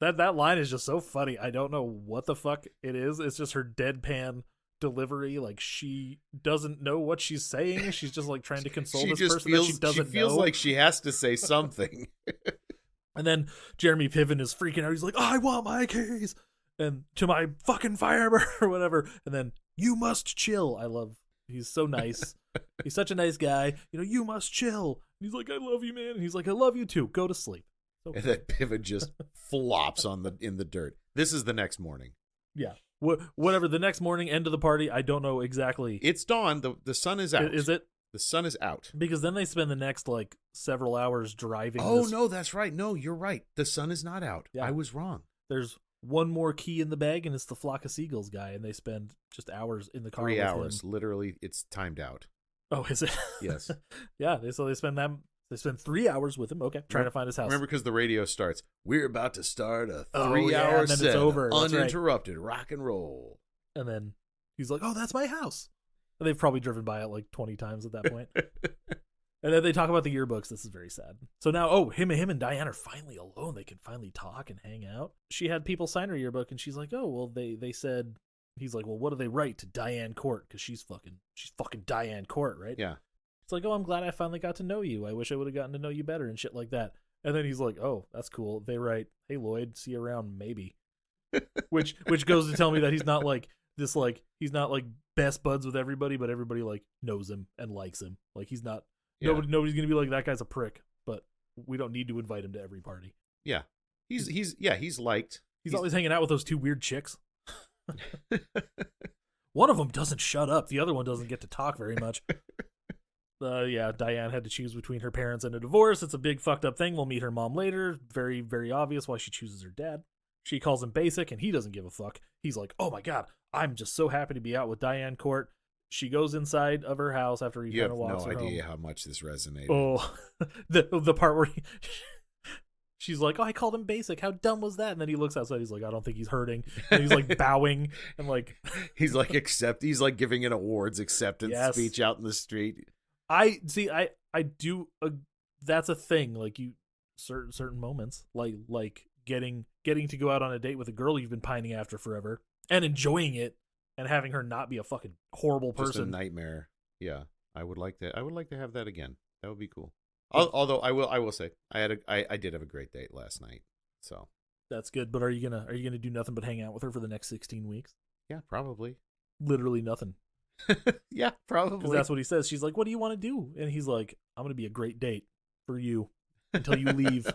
That line is just so funny. I don't know what the fuck it is. It's just her deadpan delivery. Like she doesn't know what she's saying. She's just like trying to console this person that she doesn't know. She feels like she has to say something. And then Jeremy Piven is freaking out. He's like, "I want my keys and to my fucking Firebird," or whatever. And then, "You must chill." I love. He's so nice. He's such a nice guy. You know, "You must chill." And he's like, "I love you, man." And he's like, "I love you too. Go to sleep." Okay. And that Piven just flops in the dirt. This is the next morning. Yeah. Whatever. The next morning, end of the party. I don't know exactly. It's dawn. The sun is out. Is it? The sun is out. Because then they spend the next like several hours driving. Oh, no, that's right. No, you're right. The sun is not out. Yeah. I was wrong. There's one more key in the bag, and it's the Flock of Seagulls guy, and they spend just hours in the car. 3 with hours. him. Literally, it's timed out. Oh, is it? Yes. Yeah. They spend 3 hours with him. Okay, trying to find his house. Remember, because the radio starts, "We're about to start a 3 hour yeah, and then set it's over. of That's right. uninterrupted rock and roll." And then he's like, "Oh, that's my house." And they've probably driven by it like 20 times at that point. And then they talk about the yearbooks. This is very sad. So now, him and Diane are finally alone. They can finally talk and hang out. She had people sign her yearbook, and she's like, "Oh, well, they said." He's like, "Well, what do they write to Diane Court? Because she's fucking Diane Court, right?" Yeah. It's like, "Oh, I'm glad I finally got to know you. I wish I would have gotten to know you better," and shit like that. And then he's like, "Oh, that's cool." They write, "Hey, Lloyd, see you around, maybe." which goes to tell me that he's not like this, like he's not like best buds with everybody, but everybody like knows him and likes him. Like he's not. Yeah. Nobody's gonna be like, "That guy's a prick," but we don't need to invite him to every party. Yeah. He's liked. He's always hanging out with those two weird chicks. One of them doesn't shut up. The other one doesn't get to talk very much. Yeah, Diane had to choose between her parents and a divorce. It's a big fucked up thing. We'll meet her mom later. Very, very obvious why she chooses her dad. She calls him basic, and he doesn't give a fuck. He's like, "Oh my god, I'm just so happy to be out with Diane Court." She goes inside of her house after he kind of walks her home. You have no idea how much this resonated. Oh, the part where she's like, "Oh, I called him basic. How dumb was that?" And then he looks outside. He's like, "I don't think he's hurting." And he's like bowing and like he's like he's like giving an awards acceptance speech out in the street. I do. That's a thing. Like you, certain moments, like getting to go out on a date with a girl you've been pining after forever and enjoying it, and having her not be a fucking horrible person. Just a nightmare. Yeah, I would like to have that again. That would be cool. Although I will say I did have a great date last night. So that's good. But are you gonna do nothing but hang out with her for the next 16 weeks? Yeah, probably. Literally nothing. Yeah, probably. Because that's what he says. She's like, "What do you want to do?" And he's like, "I'm gonna be a great date for you until you leave."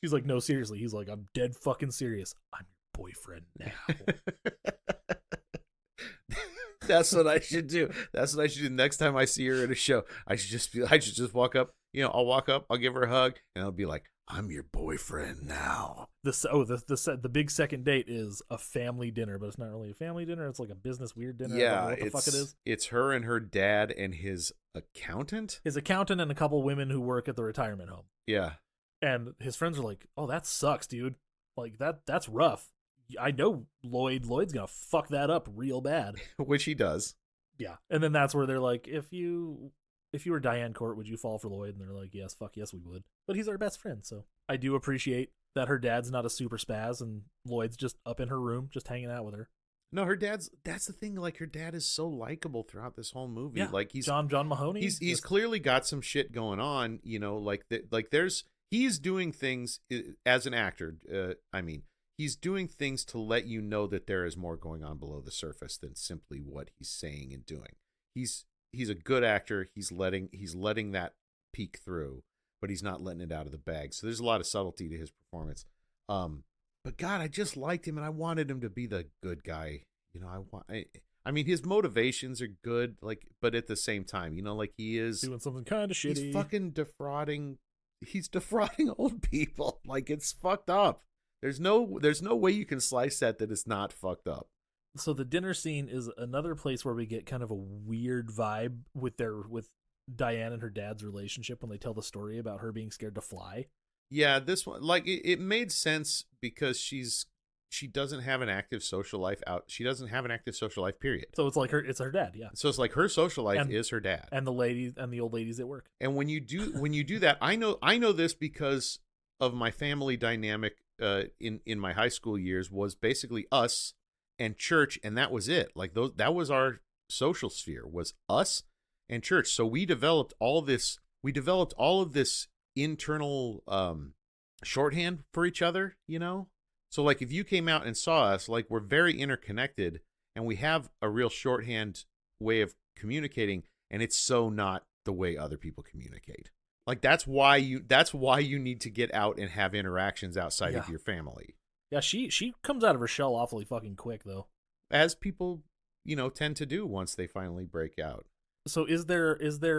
She's like, "No, seriously." He's like, "I'm dead fucking serious. I'm your boyfriend now." That's what I should do. That's what I should do next time I see her at a show. I should just walk up. You know, I'll walk up, I'll give her a hug, and I'll be like, "I'm your boyfriend now." The big second date is a family dinner, but it's not really a family dinner. It's like a business weird dinner. Yeah, I don't know what the fuck it is. It's her and her dad and his accountant. His accountant and a couple women who work at the retirement home. Yeah. And his friends are like, "Oh, that sucks, dude. Like that's rough. I know Lloyd's gonna fuck that up real bad." Which he does. Yeah. And then that's where they're like, if you were Diane Court, would you fall for Lloyd? And they're like, "Yes, fuck yes, we would." But he's our best friend, so I do appreciate that her dad's not a super spaz and Lloyd's just up in her room, just hanging out with her. No, that's the thing. Like, her dad is so likable throughout this whole movie. Yeah, Like, he's John Mahoney. He's clearly got some shit going on, he's doing things as an actor. He's doing things to let you know that there is more going on below the surface than simply what he's saying and doing. He's a good actor. He's letting that peek through, but he's not letting it out of the bag. So there's a lot of subtlety to his performance. But God, I just liked him, and I wanted him to be the good guy. His motivations are good, like, but at the same time, he is doing something kind of shitty. He's fucking defrauding. He's defrauding old people. Like, it's fucked up. There's no way you can slice that it's not fucked up. So the dinner scene is another place where we get kind of a weird vibe with Diane and her dad's relationship when they tell the story about her being scared to fly. Yeah, this one, like, it made sense because she doesn't have an active social life She doesn't have an active social life, period. So it's like it's her dad, yeah. So it's like her social life is her dad. And the old ladies at work. And when you do that, I know this because of my family dynamic in my high school years was basically us and church, and that was it. Like, that was our social sphere, was us and church. So we developed all of this internal shorthand for each other, So, like, if you came out and saw us, like, we're very interconnected, and we have a real shorthand way of communicating, and it's so not the way other people communicate. Like, that's why you need to get out and have interactions outside of your family. Yeah, she comes out of her shell awfully fucking quick, though. As people, tend to do once they finally break out. So is there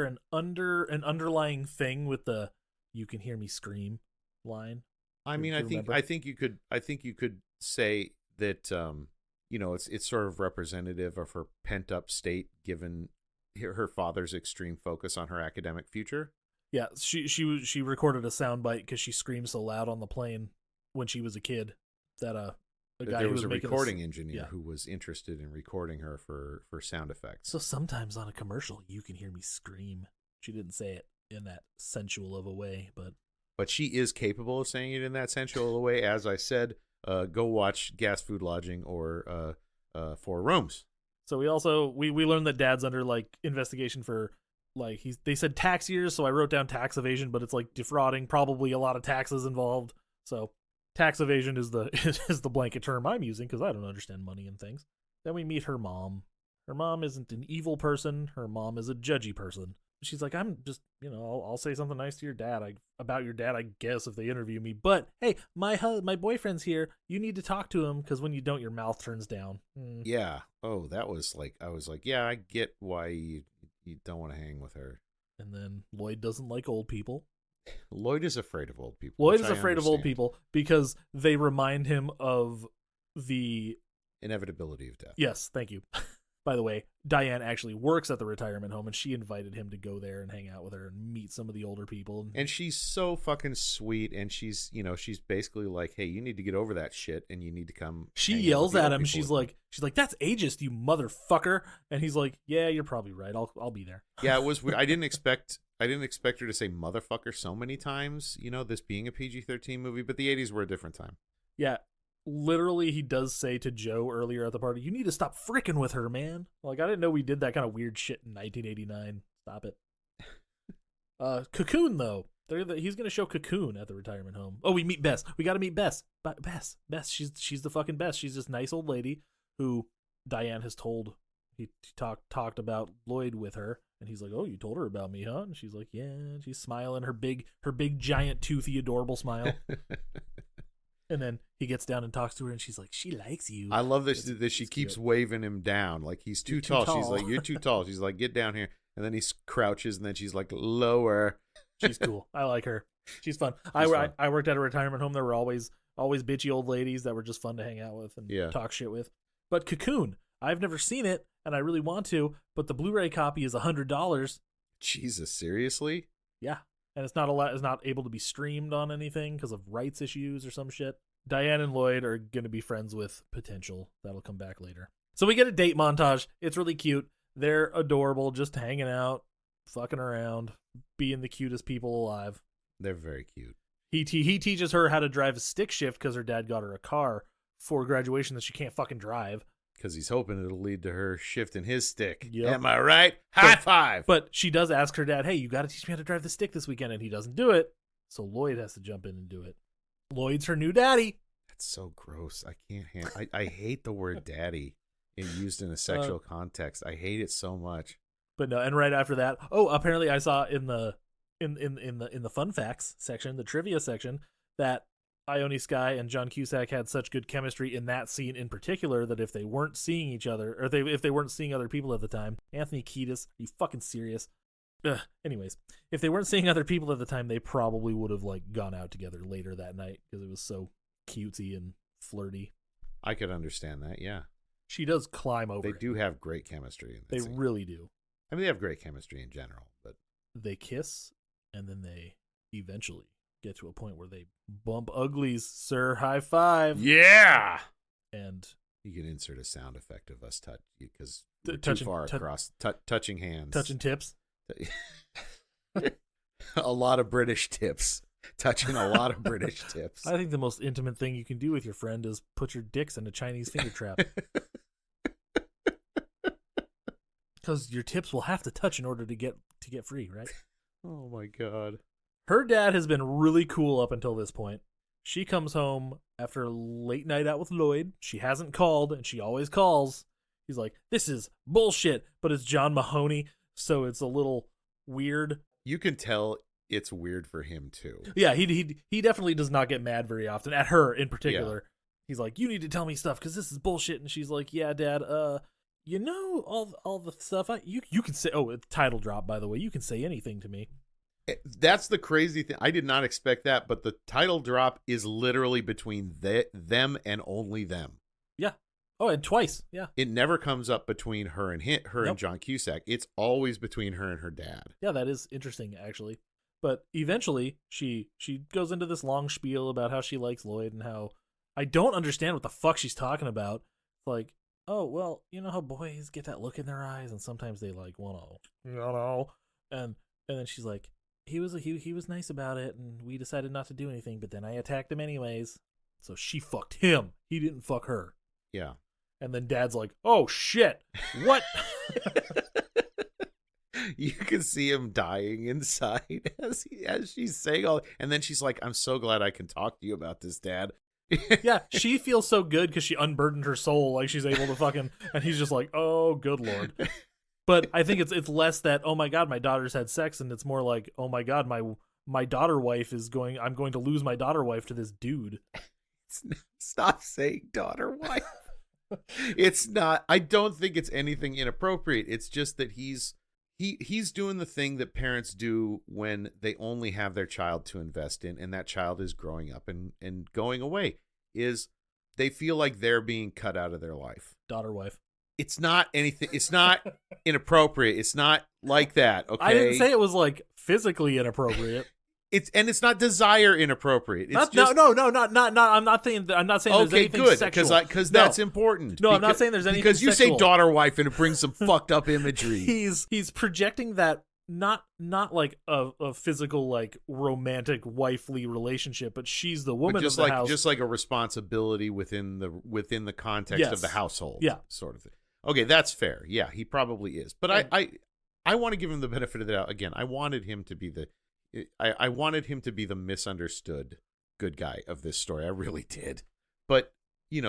an underlying thing with the "you can hear me scream" line? I mean, I think you could say that it's sort of representative of her pent up state given her father's extreme focus on her academic future. Yeah, she recorded a soundbite because she screamed so loud on the plane when she was a kid that a guy there who was a making recording engineer who was interested in recording her for sound effects. So sometimes on a commercial, you can hear me scream. She didn't say it in that sensual of a way, but she is capable of saying it in that sensual way. As I said, go watch Gas, Food, Lodging or 4 Rooms. So we learned that Dad's under like investigation for like they said tax years, so I wrote down tax evasion, but it's like defrauding, probably a lot of taxes involved. So tax evasion is the blanket term I'm using because I don't understand money and things. Then we meet her mom. Her mom isn't an evil person. Her mom is a judgy person. She's like, I'm just, I'll say something nice to your dad about your dad, I guess, if they interview me. But hey, my boyfriend's here. You need to talk to him because when you don't, your mouth turns down. Yeah. Oh, that was like, I was like, yeah, I get why you don't want to hang with her. And then Lloyd doesn't like old people. Lloyd is afraid of old people. Lloyd is afraid of old people because they remind him of the inevitability of death. Yes, thank you. By the way, Diane actually works at the retirement home, and she invited him to go there and hang out with her and meet some of the older people. And she's so fucking sweet, and she's basically like, hey, you need to get over that shit, and you need to come. She yells at him. She's like, that's ageist, you motherfucker. And he's like, yeah, you're probably right. I'll be there. Yeah, it was weird. I didn't expect her to say motherfucker so many times, this being a PG-13 movie, but the 80s were a different time. Yeah. Literally, he does say to Joe earlier at the party, you need to stop fricking with her, man. Like, I didn't know we did that kind of weird shit in 1989. Stop it. Cocoon, though. He's going to show Cocoon at the retirement home. Oh, we meet Bess. We got to meet Bess. Bess, she's the fucking best. She's this nice old lady who Diane has told. He talked about Lloyd with her, and he's like, oh, you told her about me, huh? And she's like, yeah. And she's smiling, her big giant, toothy, adorable smile. And then he gets down and talks to her, and she's like, she likes you. I love this that she keeps waving him down. Like, he's too tall. She's like, you're too tall. She's like, get down here. And then he crouches, and then she's like, lower. She's cool. I like her. She's fun. I worked at a retirement home. There were always bitchy old ladies that were just fun to hang out with and talk shit with. But Cocoon, I've never seen it, and I really want to, but the Blu-ray copy is $100. Jesus, seriously? Yeah. And it's not able to be streamed on anything because of rights issues or some shit. Diane and Lloyd are going to be friends with Potential. That'll come back later. So we get a date montage. It's really cute. They're adorable, just hanging out, fucking around, being the cutest people alive. They're very cute. He teaches her how to drive a stick shift because her dad got her a car for graduation that she can't fucking drive. Because he's hoping it'll lead to her shifting his stick. Yep. Am I right? High five. But she does ask her dad, hey, you got to teach me how to drive the stick this weekend, and he doesn't do it. So Lloyd has to jump in and do it. Lloyd's her new daddy. That's so gross. I can't handle. I hate the word daddy used in a sexual context. I hate it so much. But no, and right after that, apparently I saw in the fun facts section, the trivia section, that Ione Skye and John Cusack had such good chemistry in that scene in particular that if they weren't seeing each other, or if they weren't seeing other people at the time, Anthony Kiedis, are you fucking serious? Anyways, if they weren't seeing other people at the time, they probably would have like gone out together later that night because it was so cutesy and flirty. I could understand that. Yeah, she does climb over. They him. do have great chemistry in They that scene. really do. I mean, they have great chemistry in general, but they kiss, and then they eventually get to a point where they bump uglies. Sir, high five. Yeah. And you can insert a sound effect of us touch because touching, too far across touching hands, touching tips. A lot of British tips. Touching a lot of British tips. I think the most intimate thing you can do with your friend is put your dicks in a Chinese finger trap. Because your tips will have to touch in order to get free, right? Oh my god. Her dad has been really cool up until this point. She comes home after a late night out with Lloyd. She hasn't called, and she always calls. He's like, this is bullshit, but it's John Mahoney, so it's a little weird. You can tell it's weird for him too. Yeah, he definitely does not get mad very often, at her in particular. Yeah. He's like, you need to tell me stuff because this is bullshit, and she's like, yeah, Dad, you know all the stuff you can say. Oh, title drop, by the way. You can say anything to me. That's the crazy thing. I did not expect that, but the title drop is literally between them and only them. Yeah. Oh, and twice. Yeah. It never comes up between her and Nope. and John Cusack. It's always between her and her dad. Yeah, that is interesting, actually. But eventually, she goes into this long spiel about how she likes Lloyd and how I don't understand what the fuck she's talking about. Like, oh, well, you know how boys get that look in their eyes, and sometimes they like want to, you know, and then she's like, he was nice about it, and we decided not to do anything, but then I attacked him anyways. So she fucked him. He didn't fuck her. Yeah. And then Dad's like, oh shit, what? You can see him dying inside as she's saying all, and then she's like, I'm so glad I can talk to you about this, Dad. Yeah, she feels so good because she unburdened her soul, like she's able to fucking, and he's just like, oh, good Lord. But I think it's less that, oh my God, my daughter's had sex, and it's more like, oh my God, my daughter wife I'm going to lose my daughter wife to this dude. Stop saying daughter wife. It's not, I don't think it's anything inappropriate. It's just that he's doing the thing that parents do when they only have their child to invest in, and that child is growing up and going away, is they feel like they're being cut out of their life. Daughter wife. It's not anything. It's not inappropriate. It's not like that. Okay. I didn't say it was like physically inappropriate. It's not desire inappropriate. It's not. I'm not saying there's anything good, sexual. because that's important. No, I'm not saying there's anything because you sexual. say daughter wife and it brings some fucked up imagery. He's projecting that not like a physical, like romantic wifely relationship, but she's the woman just of the like house. just like a responsibility within the context of the household. Yeah, sort of thing. Okay, that's fair. Yeah, he probably is. But I want to give him the benefit of the doubt. Again, I wanted him to be the misunderstood good guy of this story. I really did. But in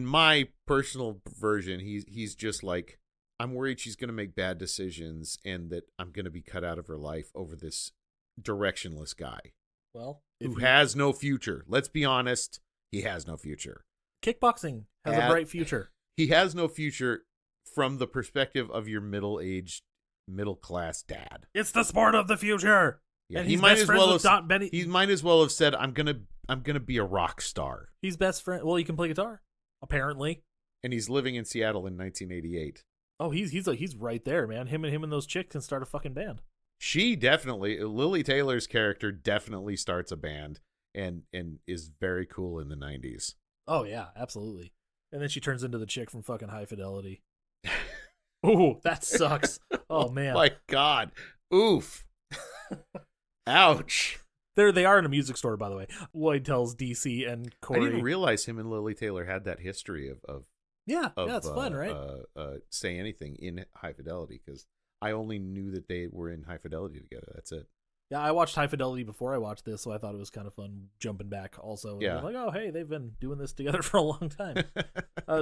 my personal version, he's just like, I'm worried she's going to make bad decisions and that I'm going to be cut out of her life over this directionless guy. Well, who has no future. Let's be honest, he has no future. Kickboxing has a bright future. He has no future from the perspective of your middle-aged, middle-class dad. It's the sport of the future. Yeah, and he might as well have said, I'm gonna be a rock star. He's best friend. Well, he can play guitar, apparently. And he's living in Seattle in 1988. Oh, he's right there, man. Him and those chicks can start a fucking band. Lily Taylor's character definitely starts a band and is very cool in the 90s. Oh yeah, absolutely. And then she turns into the chick from fucking High Fidelity. Ooh, that sucks. Oh man. My God. Oof. Ouch. They are in a music store, by the way. Lloyd tells DC and Corey. I didn't realize him and Lily Taylor had that history of yeah, it's fun, right? Say Anything in High Fidelity, because I only knew that they were in High Fidelity together. That's it. Yeah, I watched High Fidelity before I watched this, so I thought it was kind of fun jumping back also. And Yeah. like, oh, hey, they've been doing this together for a long time.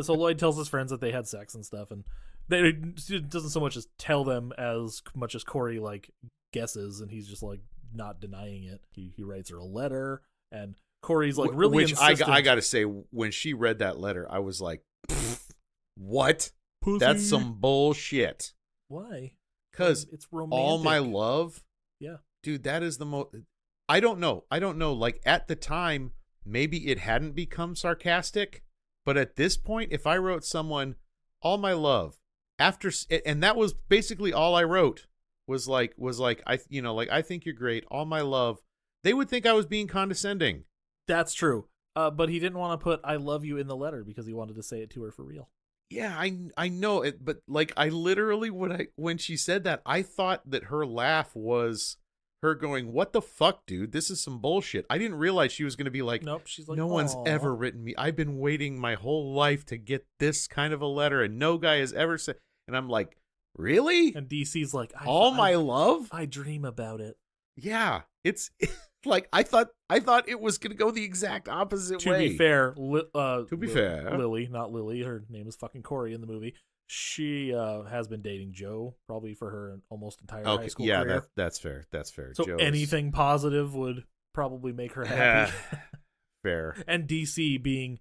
So Lloyd tells his friends that they had sex and stuff, and it doesn't so much as tell them as much as Corey, like, guesses, and he's just, like, not denying it. He writes her a letter, and Corey's, like, really Which insistent. I got to say, when she read that letter, I was like, what? Pussy. That's some bullshit. Why? Because It's romantic. All My Love, Yeah. dude, that is the most. I don't know. Like, at the time, maybe it hadn't become sarcastic, but at this point, if I wrote someone All My Love and that was basically all I wrote was like I think you're great, All My Love, they would think I was being condescending. That's true. But he didn't want to put "I love you" in the letter because he wanted to say it to her for real. Yeah, I know it, but like I literally when she said that, I thought that her laugh was her going, "What the fuck, dude? This is some bullshit." I didn't realize she was going to be like, Nope. She's like, "No one's "Aw." ever written me. I've been waiting my whole life to get this kind of a letter, and no guy has ever said." And I'm like, "Really? And DC's like, All My Love?" I dream about it. Yeah, it's like I thought it was going to go the exact opposite To way. be fair, fair. Lily, not Lily. Her name is fucking Corey in the movie. She has been dating Joe probably for her almost entire high Okay, school yeah, career. that's fair. That's fair. So Joe's- anything positive would probably make her happy. fair. And DC being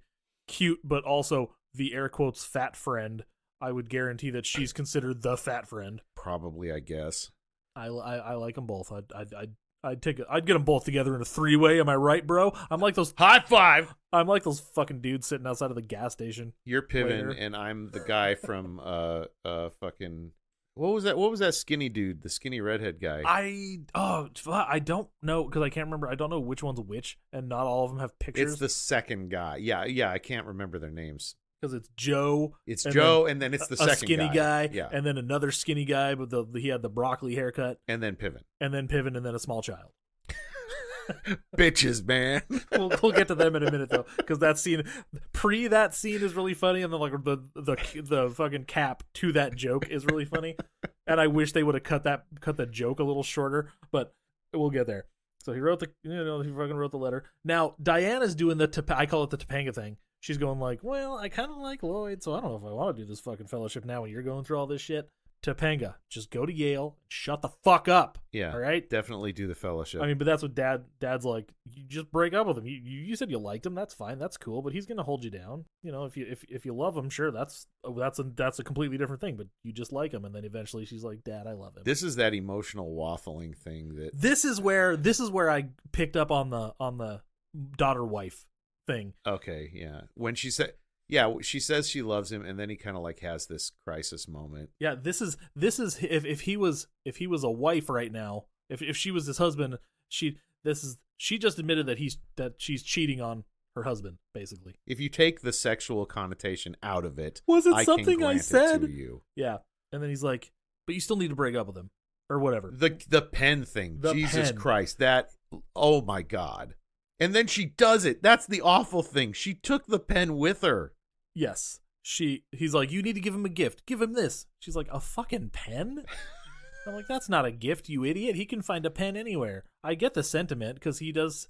cute, but also the air quotes fat friend, I would guarantee that she's considered the fat friend. Probably, I guess. I like them both. I'd get them both together in a 3-way. Am I right, bro? I'm like those High five. I'm like those fucking dudes sitting outside of the gas station. You're Piven, Later. and I'm the guy from fucking what was that skinny dude, the skinny redhead guy? I don't know because I can't remember. I don't know which one's which, and not all of them have pictures. It's the second guy. Yeah, I can't remember their names. because it's Joe. It's and Joe, then and then it's the a second skinny guy, Yeah, and then another skinny guy, but he had the broccoli haircut, and then Piven. and then Piven, and then a small child. Bitches, man. We'll get to them in a minute though, because that scene is really funny, and then like the fucking cap to that joke is really funny, and I wish they would have cut the joke a little shorter, but we'll get there. So he wrote he fucking wrote the letter. Now Diana's doing I call it the Topanga thing. She's going like, well, I kind of like Lloyd, so I don't know if I want to do this fucking fellowship now when you're going through all this shit. Topanga, just go to Yale, shut the fuck up. Yeah, all right. Definitely do the fellowship. I mean, but that's what Dad's like. You just break up with him. You said you liked him. That's fine. That's cool. But he's gonna hold you down. You know, if you love him, sure, that's a completely different thing. But you just like him, and then eventually she's like, Dad, I love him. This is that emotional waffling thing that. This is where I picked up on the daughter wife thing. Okay, yeah. When she said. Yeah, she says she loves him, and then he kind of like has this crisis moment. Yeah, this is if he was a wife right now, if she was his husband, she just admitted that she's cheating on her husband, basically. If you take the sexual connotation out of it, Was it I something can I grant said? it to you. Yeah, and then he's like, "But you still need to break up with him, or whatever." The pen thing, The Jesus pen. Christ, that oh my God! And then she does it. That's the awful thing. She took the pen with her. Yes. He's like, you need to give him a gift. Give him this. She's like, a fucking pen? I'm like, that's not a gift, you idiot. He can find a pen anywhere. I get the sentiment because he does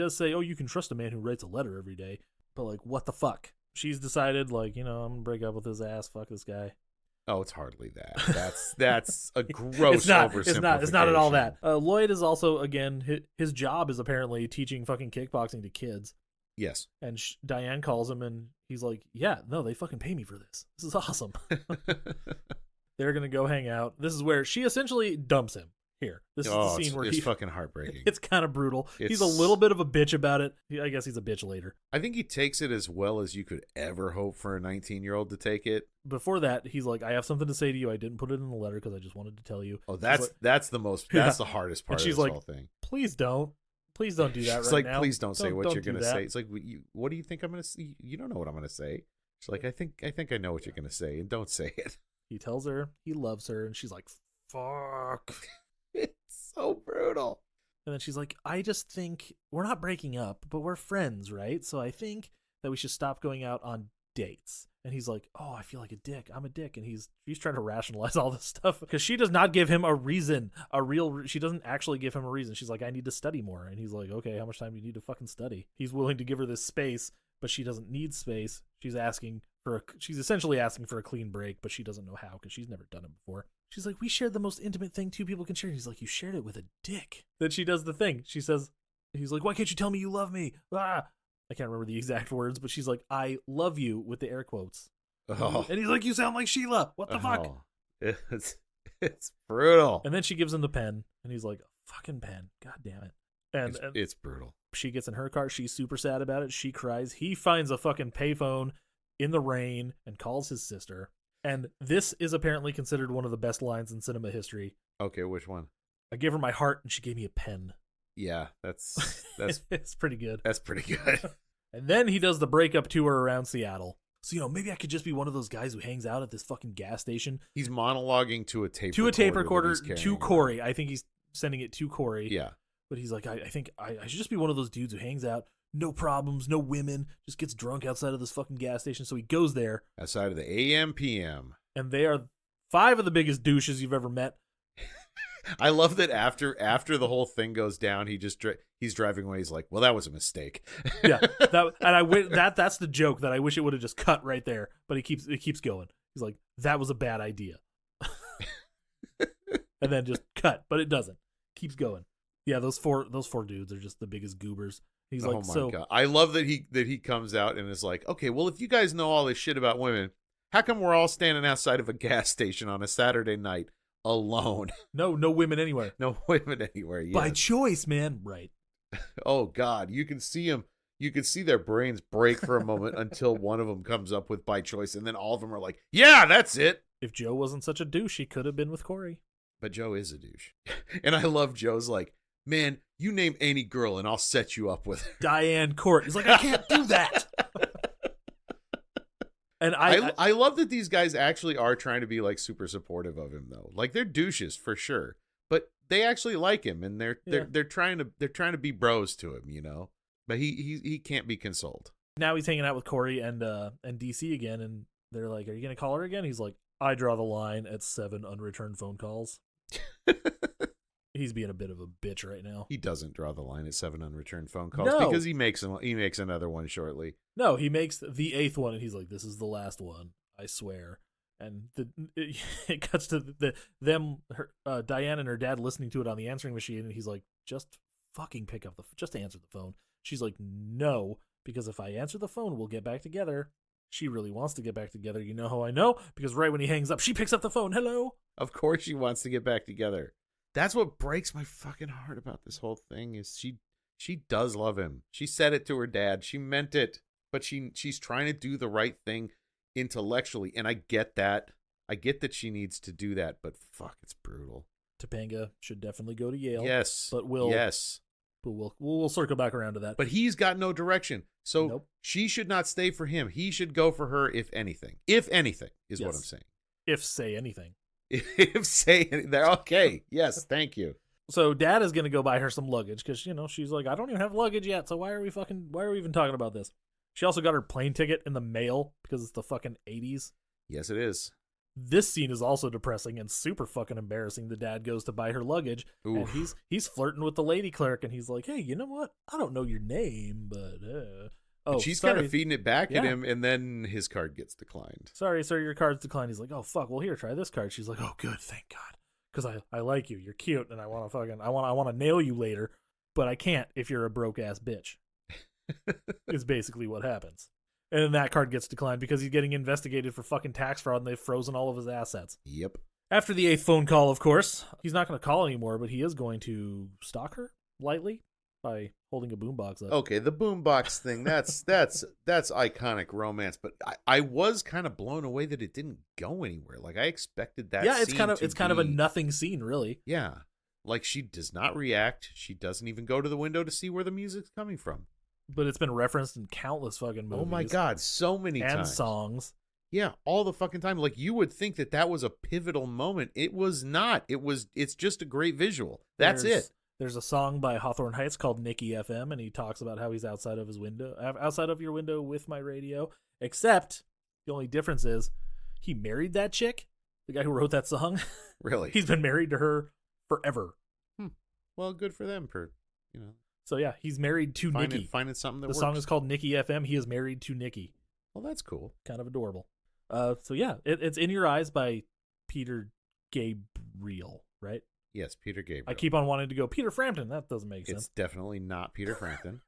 say, oh, you can trust a man who writes a letter every day. But like, what the fuck? She's decided, like, I'm gonna break up with his ass. Fuck this guy. Oh, it's hardly that. That's a gross It's not at all oversimplification. that. Lloyd is also, again, his job is apparently teaching fucking kickboxing to kids. Yes. And Diane calls him and he's like, yeah, no, they fucking pay me for this. This is awesome. They're going to go hang out. This is where she essentially dumps him here. This is the scene where it's fucking heartbreaking. It's kind of brutal. He's a It's- little bit of a bitch about it. I guess he's a bitch later. I think he takes it as well as you could ever hope for a 19-year-old to take it. Before that, he's like, I have something to say to you. I didn't put it in the letter because I just wanted to tell you. Oh, She's that's like, that's the hardest part And of she's this like, whole thing. Please don't. Please don't do that She's right like, now. please don't say what you're do gonna that. say. It's like, what do you think I'm gonna say? You don't know what I'm gonna say. She's like, I think I know what you're gonna say, and don't say it. He tells her he loves her, and she's like, fuck. It's so brutal. And then she's like, I just think we're not breaking up, but we're friends, right? So I think that we should stop going out on dates. And he's like, oh, I feel like a dick. I'm a dick. And she's trying to rationalize all this stuff because she does not give him a reason, she doesn't actually give him a reason. She's like, I need to study more. And he's like, okay, how much time do you need to fucking study? He's willing to give her this space, but she doesn't need space. She's essentially asking for a clean break, but she doesn't know how because she's never done it before. She's like, we shared the most intimate thing two people can share. He's like, you shared it with a dick. Then she does the thing. She says, he's like, why can't you tell me you love me? Ah! I can't remember the exact words, but she's like, I love you with the air quotes. Oh. And he's like, you sound like Sheila. What the fuck? It's brutal. And then she gives him the pen, and he's like, fucking pen. God damn it. And it's brutal. She gets in her car. She's super sad about it. She cries. He finds a fucking payphone in the rain and calls his sister. And this is apparently considered one of the best lines in cinema history. Okay, which one? I gave her my heart, and she gave me a pen. Yeah, that's it's pretty good. That's pretty good. And then he does the breakup tour around Seattle. So, maybe I could just be one of those guys who hangs out at this fucking gas station. He's monologuing to a tape recorder to Corey. I think he's sending it to Corey. Yeah. But he's like, I think I should just be one of those dudes who hangs out, no problems, no women, just gets drunk outside of this fucking gas station. So he goes there. Outside of the AM PM. And they are 5 of the biggest douches you've ever met. I love that after the whole thing goes down, he's driving away. He's like, well, that was a mistake. Yeah. That's the joke that I wish it would have just cut right there. But it keeps going. He's like, that was a bad idea. And then just cut, but it doesn't. Keeps going. Yeah, those four dudes are just the biggest goobers. He's like, oh my God. I love that he comes out and is like, okay, well, if you guys know all this shit about women, how come we're all standing outside of a gas station on a Saturday night alone? No women anywhere. No women anywhere. Yes. By choice, man. Right. Oh God, you can see them. You can see their brains break for a moment until one of them comes up with by choice, and then all of them are like, yeah, that's it. If Joe wasn't such a douche, he could have been with Corey. But Joe is a douche. And I love Joe's like, man, you name any girl and I'll set you up with her. Diane Court. He's like, I can't do that. And I love that these guys actually are trying to be like super supportive of him though. Like they're douches for sure, but they actually like him and they're trying to be bros to him, you know. But he can't be consoled. Now he's hanging out with Corey and DC again, and they're like, "Are you gonna call her again?" He's like, "I draw the line at 7 unreturned phone calls." He's being a bit of a bitch right now. He doesn't draw the line at 7 unreturned phone calls because he makes another one shortly. No, he makes the 8th one, and he's like, "This is the last one, I swear." And it cuts to Diane and her dad listening to it on the answering machine, and he's like, "Just fucking pick up just answer the phone." She's like, "No, because if I answer the phone, we'll get back together." She really wants to get back together. You know how I know? Because right when he hangs up, she picks up the phone. Hello. Of course she wants to get back together. That's what breaks my fucking heart about this whole thing is she does love him. She said it to her dad. She meant it, but she's trying to do the right thing intellectually, and I get that. I get that she needs to do that, but fuck, it's brutal. Topanga should definitely go to Yale. Yes. But we'll circle back around to that. But he's got no direction. So nope. She should not stay for him. He should go for her if anything. If anything is what I'm saying. If say anything. If say anything. Okay. Yes, thank you. So dad is going to go buy her some luggage because, she's like, I don't even have luggage yet. So why are we even talking about this? She also got her plane ticket in the mail because it's the fucking 80s. Yes, it is. This scene is also depressing and super fucking embarrassing. The dad goes to buy her luggage. Oof. And he's flirting with the lady clerk and he's like, hey, you know what? I don't know your name, but she's kind of feeding it back at him, and then his card gets declined. Sorry, sir, your card's declined. He's like, oh fuck, well here, try this card. She's like, oh good, thank God, because I like you. You're cute, and I want to nail you later, but I can't if you're a broke ass bitch. Is basically what happens. And then that card gets declined because he's getting investigated for fucking tax fraud, and they've frozen all of his assets. Yep. After the 8th phone call, of course, he's not going to call anymore, but he is going to stalk her lightly by holding a boombox up. Okay, the boombox thing, that's iconic romance, but I was kind of blown away that it didn't go anywhere. Like I expected that. Yeah, it's kind of a nothing scene, really. Yeah. Like she does not react. She doesn't even go to the window to see where the music's coming from. But it's been referenced in countless fucking movies. Oh my God, so many times. And songs. Yeah, all the fucking time. Like you would think that was a pivotal moment. It was not. It's just a great visual. That's it. There's a song by Hawthorne Heights called Nicky FM, and he talks about how he's outside of his window, outside of your window with my radio. Except the only difference is he married that chick, the guy who wrote that song. Really? He's been married to her forever. Well, good for them for, So yeah, he's married to Nikki. finding something that The works. song is called Nicky FM. He is married to Nikki. Well, that's cool. Kind of adorable. So yeah, it's In Your Eyes by Peter Gabriel, right? Yes, Peter Gabriel. I keep on wanting to go Peter Frampton. That doesn't make sense. It's definitely not Peter Frampton.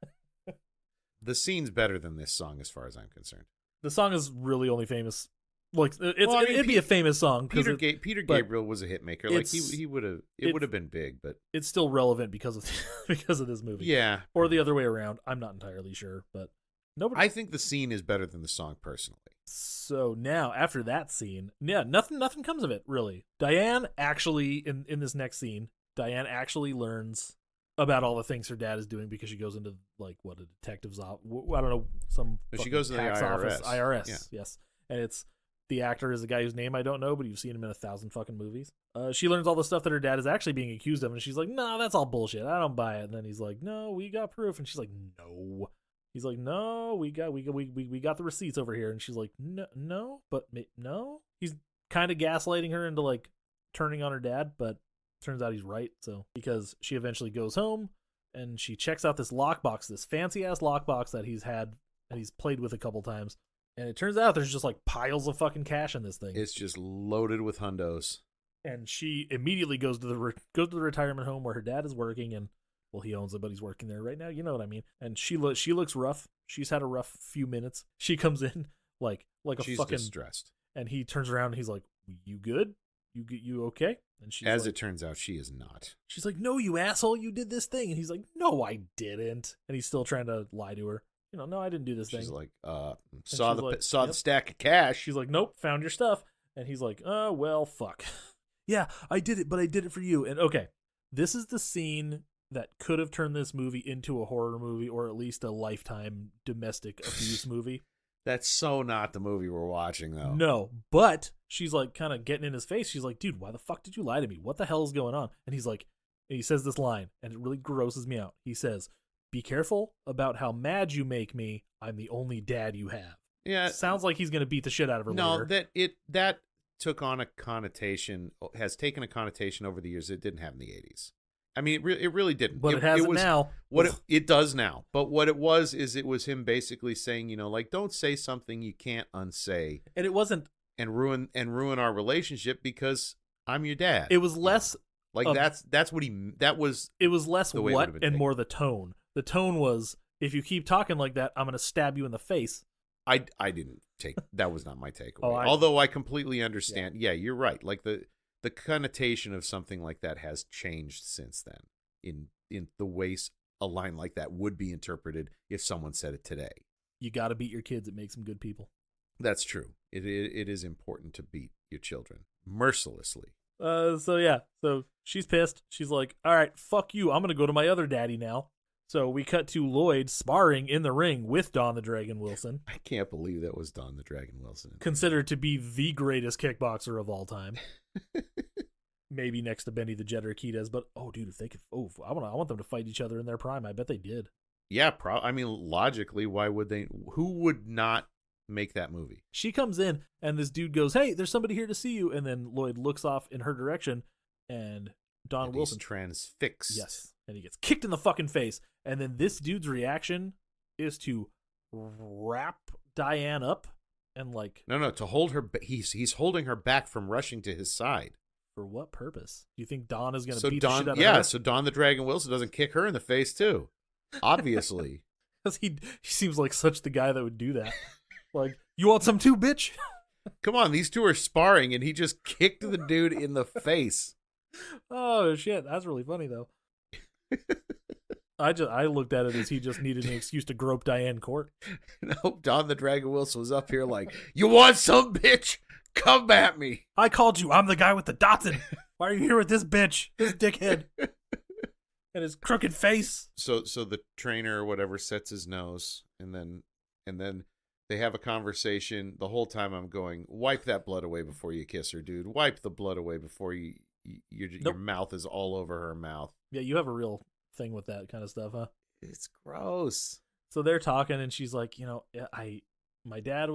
The scene's better than this song as far as I'm concerned. The song is really only famous. Like Well, I mean, it'd be a famous song. Peter but Gabriel was a hit maker. Like he would have it- would have been big, but it's still relevant because of because of this movie. yeah. Or the other way around. I'm not entirely sure, but nobody. I think the scene is better than the song personally. So now after that scene, yeah, nothing comes of it really. Diane actually in this next scene, Diane actually learns about all the things her dad is doing because she goes into like what a detective's I don't know, some But she fucking goes to the tax office, IRS. IRS, Yeah. yes, and it's the actor is a guy whose name I don't know, but you've seen him in 1,000 fucking movies. She learns all the stuff that her dad is actually being accused of, and she's like, "No, that's all bullshit. I don't buy it." And then he's like, "No, we got proof," and she's like, "No." He's like, "No, we got the receipts over here," and she's like, "No, but no." He's kind of gaslighting her into like turning on her dad, but turns out he's right. So because she eventually goes home and she checks out this lockbox, this fancy ass lockbox that he's had and he's played with a couple times. And it turns out there's just like piles of fucking cash in this thing. It's just loaded with hundos. And she immediately goes to the retirement home where her dad is working, and well, he owns it, but he's working there right now. You know what I mean? And she looks rough. She's had a rough few minutes. She comes in like a She's fucking distressed. and he turns around and he's like, "You good? You okay?" And she's As like, it turns out, she is not. she's like, "No, you asshole, you did this thing." And he's like, "No, I didn't." And he's still trying to lie to her. No, I didn't do this She's thing. like, she's saw like, the "Yep." stack of cash. She's like, "Nope, found your stuff." And he's like, "Oh, well, fuck." "Yeah, I did it, but I did it for you." And okay, this is the scene that could have turned this movie into a horror movie or at least a Lifetime domestic abuse movie. That's so not the movie we're watching, though. No, but she's like kind of getting in his face. She's like, "Dude, why the fuck did you lie to me? What the hell is going on?" And he's like, and he says this line, and it really grosses me out. He says, "Be careful about how mad you make me. I'm the only dad you have." Yeah. Sounds like he's gonna beat the shit out of her No, later. that took on a connotation, has taken a connotation over the years it didn't have in the 80s. I mean, it really didn't. But it has it now. It does now. But what it was him basically saying, like, don't say something you can't unsay And it wasn't. and ruin our relationship because I'm your dad. It was less. Like that's what that was. It was less the way it what would've been and taken. more the tone. The tone was, if you keep talking like that, I'm gonna stab you in the face. I didn't take that was not my takeaway. Oh, Although I completely understand. Yeah, you're right. Like the connotation of something like that has changed since then. In the ways a line like that would be interpreted if someone said it today. You got to beat your kids. It makes them good people. That's true. It is important to beat your children mercilessly. So she's pissed. She's like, "All right, fuck you. I'm gonna go to my other daddy now." So we cut to Lloyd sparring in the ring with Don the Dragon Wilson, I can't believe that was Don the Dragon Wilson. considered to be the greatest kickboxer of all time. Maybe next to Benny the Jet Urquidez, but oh, dude, if they could, I want them to fight each other in their prime. I bet they did. Yeah, I mean, logically, why would they? Who would not make that movie? She comes in, and this dude goes, "Hey, there's somebody here to see you." And then Lloyd looks off in her direction, and Don And Wilson, he's transfixed. yes, and he gets kicked in the fucking face. And then this dude's reaction is to wrap Diane up and like, No, to hold her. He's holding her back from rushing to his side. for what purpose? Do you think Don is going to So beat the shit out Don, of her? so Don the Dragon Wilson doesn't kick her in the face too. Obviously. Because he seems like such the guy that would do that. Like, "You want some too, bitch?" Come on, these two are sparring, and he just kicked the dude in the face. Oh shit, that's really funny though. I looked at it as he just needed an excuse to grope Diane Court. No, Don the Dragon Wilson was up here like, "You want some, bitch? Come at me." "I called you. I'm the guy with the Datsun. Why are you here with this bitch? This dickhead." And his crooked face. So the trainer or whatever sets his nose, and then they have a conversation. The whole time I'm going, "Wipe that blood away before you kiss her, dude. Wipe the blood away before you your mouth is all over her mouth. Yeah, you have a real thing with that kind of stuff, huh? It's gross. So they're talking, and she's like, my dad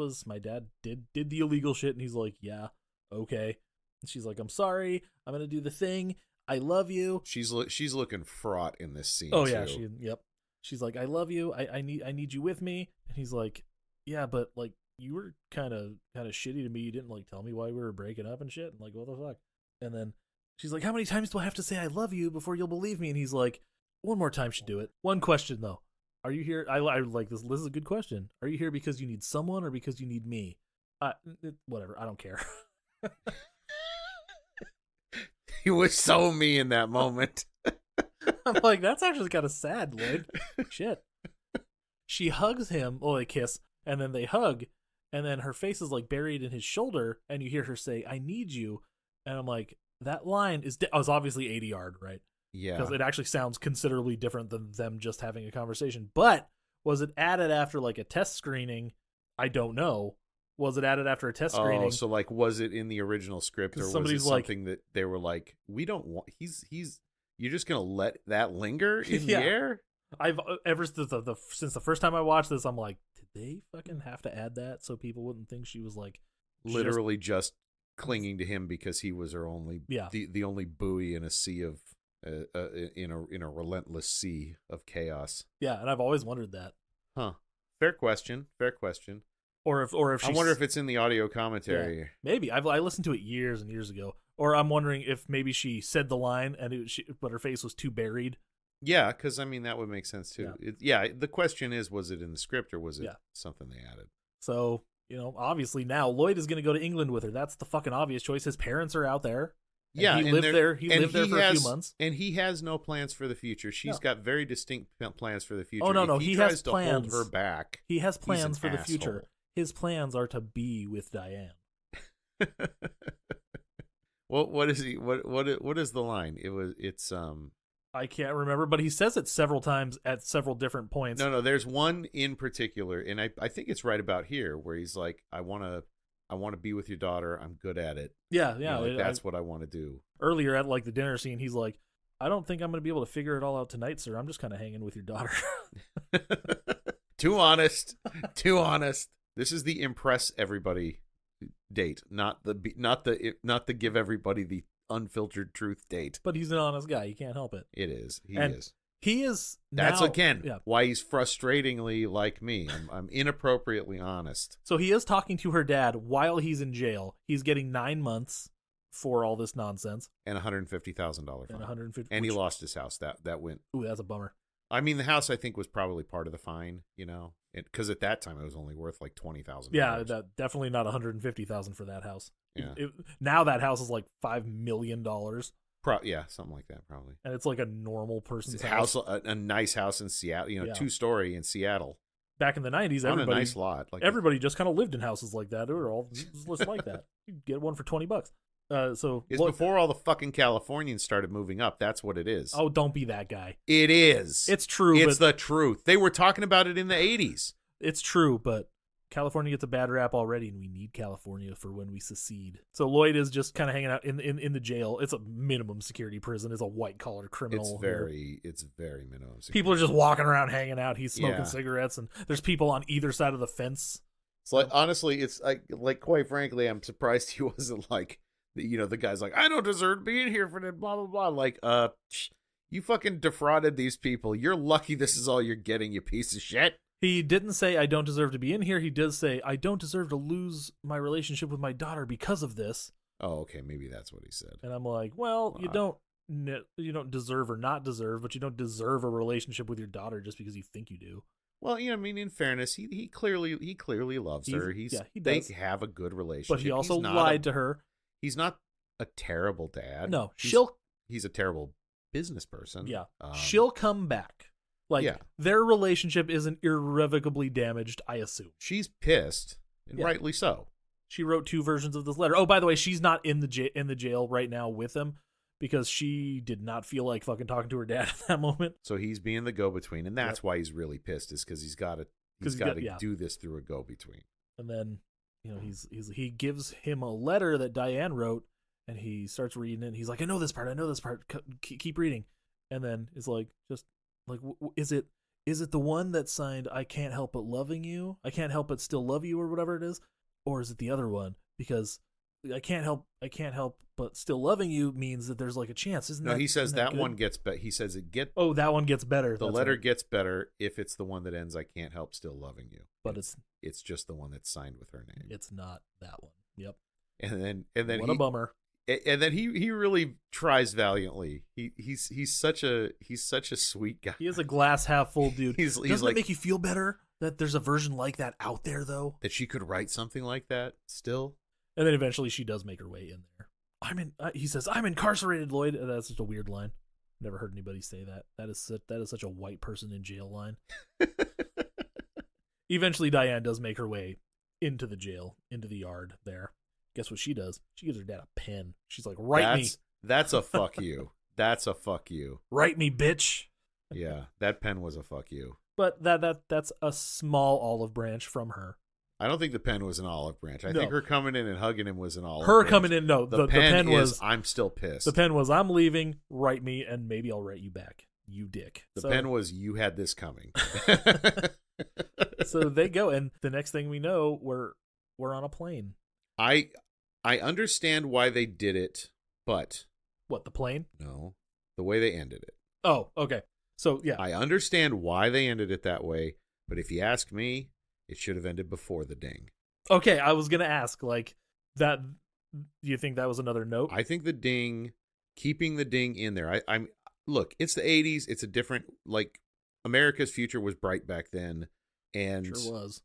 did the illegal shit, and he's like, yeah, okay. And she's like, I'm sorry, I'm gonna do the thing. I love you. She's looking fraught in this scene. Oh yeah, too. yep. She's like, I love you. I need you with me. And he's like, yeah, but like you were kind of shitty to me. You didn't like tell me why we were breaking up and shit. And like, what the fuck? And then she's like, how many times do I have to say I love you before you'll believe me? And he's like, one more time should do it. One question though. Are you here? I like this. This is a good question. Are you here because you need someone or because you need me? Whatever. I don't care. He was so me in that moment. I'm like, that's actually kind of sad, Lloyd. Shit. She hugs him. Oh, they kiss, and then they hug, and then her face is like buried in his shoulder, and you hear her say, I need you. And I'm like, that line is obviously 80 yard, right? Yeah. Because it actually sounds considerably different than them just having a conversation. But was it added after like a test screening? I don't know. Was it added after a test screening? Oh, so like, was it in the original script, or was it something that they were like, we don't want? You're just gonna let that linger in the air? I've ever since the first time I watched this, I'm like, did they fucking have to add that so people wouldn't think she was like literally just clinging to him because he was her only, the only buoy in a sea of in a relentless sea of chaos. Yeah, and I've always wondered that. Huh. Fair question. Or if I wonder if it's in the audio commentary. Yeah, maybe I listened to it years and years ago. Or I'm wondering if maybe she said the line but her face was too buried. Yeah, because I mean that would make sense too. The question is, was it in the script or was it something they added? So obviously now Lloyd is going to go to England with her. That's the fucking obvious choice. His parents are out there. Yeah, he lived there. He lived there for a few months, and he has no plans for the future. She's got very distinct plans for the future. Oh no, he has plans to hold her back. He has plans for the future. His plans are to be with Diane. What is he? What is the line? It's I can't remember, but he says it several times at several different points. No, there's one in particular, and I think it's right about here where he's like, I want to be with your daughter. I'm good at it. Yeah. That's what I want to do. Earlier at like the dinner scene, he's like, I don't think I'm going to be able to figure it all out tonight, sir. I'm just kind of hanging with your daughter. Too honest. This is the impress everybody date, not the give everybody the unfiltered truth date. But he's an honest guy. He can't help it. It is. He is. That's why he's frustratingly like me. I'm inappropriately honest. So he is talking to her dad while he's in jail. He's getting 9 months for all this nonsense and $150,000 fine. And he lost his house. That went. Ooh, that's a bummer. I mean, the house I think was probably part of the fine, because at that time it was only worth like $20,000. Yeah, definitely not $150,000 for that house. Yeah. Now that house is like $5 million. Yeah, something like that probably. And it's like a normal person's house. A nice house in Seattle, 2-story in Seattle. Back in the 90s, on a nice lot. Everybody just kind of lived in houses like that. They were all just like that. You'd get one for $20. So it's before all the fucking Californians started moving up. That's what it is. Oh, don't be that guy. It is. It's true. It's the truth. They were talking about it in the 80s. It's true, but California gets a bad rap already, and we need California for when we secede. So Lloyd is just kind of hanging out in the jail. It's a minimum security prison. It's a white collar criminal. It's very minimum security. People are just walking around hanging out. He's smoking cigarettes, and there's people on either side of the fence. It's like, honestly, it's like quite frankly, I'm surprised he wasn't like, the guy's like, I don't deserve being here for that, blah, blah, blah. Like, you fucking defrauded these people. You're lucky this is all you're getting, you piece of shit. He didn't say, I don't deserve to be in here. He does say, I don't deserve to lose my relationship with my daughter because of this. Oh, okay. Maybe that's what he said. And I'm like, well, you don't deserve or not deserve, but you don't deserve a relationship with your daughter just because you think you do. Well, I mean, in fairness, he clearly loves her. He does. They have a good relationship. But he also lied to her. He's not a terrible dad. No, he's a terrible business person. Yeah. She'll come back. Their relationship isn't irrevocably damaged, I assume. She's pissed, and rightly so. She wrote 2 versions of this letter. Oh, by the way, she's not in the jail right now with him because she did not feel like fucking talking to her dad at that moment. So he's being the go-between, and that's why he's really pissed, is because he's got to do this through a go-between. And then, he gives him a letter that Diane wrote, And he starts reading it. And he's like, I know this part. Keep reading. And then it's like, just like, is it the one that signed I can't help but loving you? I can't help but still love you, or whatever it is? Or is it the other one? Because I can't help but still loving you means that there's like a chance, isn't No, that? he says isn't that good? one gets better. He says Oh, that one gets better. the That's letter right. gets better if it's the one that ends I can't help still loving you. But It's just the one that's signed with her name. it's not that one. Yep. And then What a bummer. And then he really tries valiantly. He's such a sweet guy. He is a glass half full dude. He's Doesn't like, it make you feel better that there's a version like that out there, though? that she could write something like that still. And then eventually she does make her way in there. He says, I'm incarcerated, Lloyd. And that's such a weird line. Never heard anybody say that. That is such a white person in jail line. Eventually Diane does make her way into the jail, into the yard there. Guess what she does? She gives her dad a pen. She's like, write me. That's a fuck you. That's a fuck you. Write me, bitch. Yeah, that pen was a fuck you. But that's a small olive branch from her. I don't think the pen was an olive branch. I No. think her coming in and hugging him was an olive Her branch. coming in, no. The pen was, I'm still pissed. The pen was, I'm leaving, write me, and maybe I'll write you back, you dick. The pen was, you had this coming. So they go, and the next thing we know, we're on a plane. I understand why they did it, but What, the plane? no, the way they ended it. Oh, okay. So, yeah. I understand why they ended it that way, but if you ask me, it should have ended before the ding. Okay, I was going to ask, like, that, do you think that was another note? I think the ding, keeping the ding in there. I'm look, it's the 80s. It's a different, like, America's future was bright back then, and Sure was.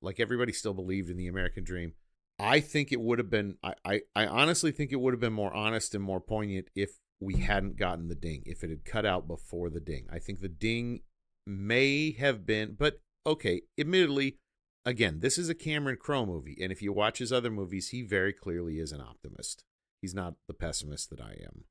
like everybody still believed in the American dream. I think it would have been. I honestly think it would have been more honest and more poignant if we hadn't gotten the ding. If it had cut out before the ding, I think the ding may have been. But okay, admittedly, again, this is a Cameron Crowe movie, and if you watch his other movies, he very clearly is an optimist. He's not the pessimist that I am.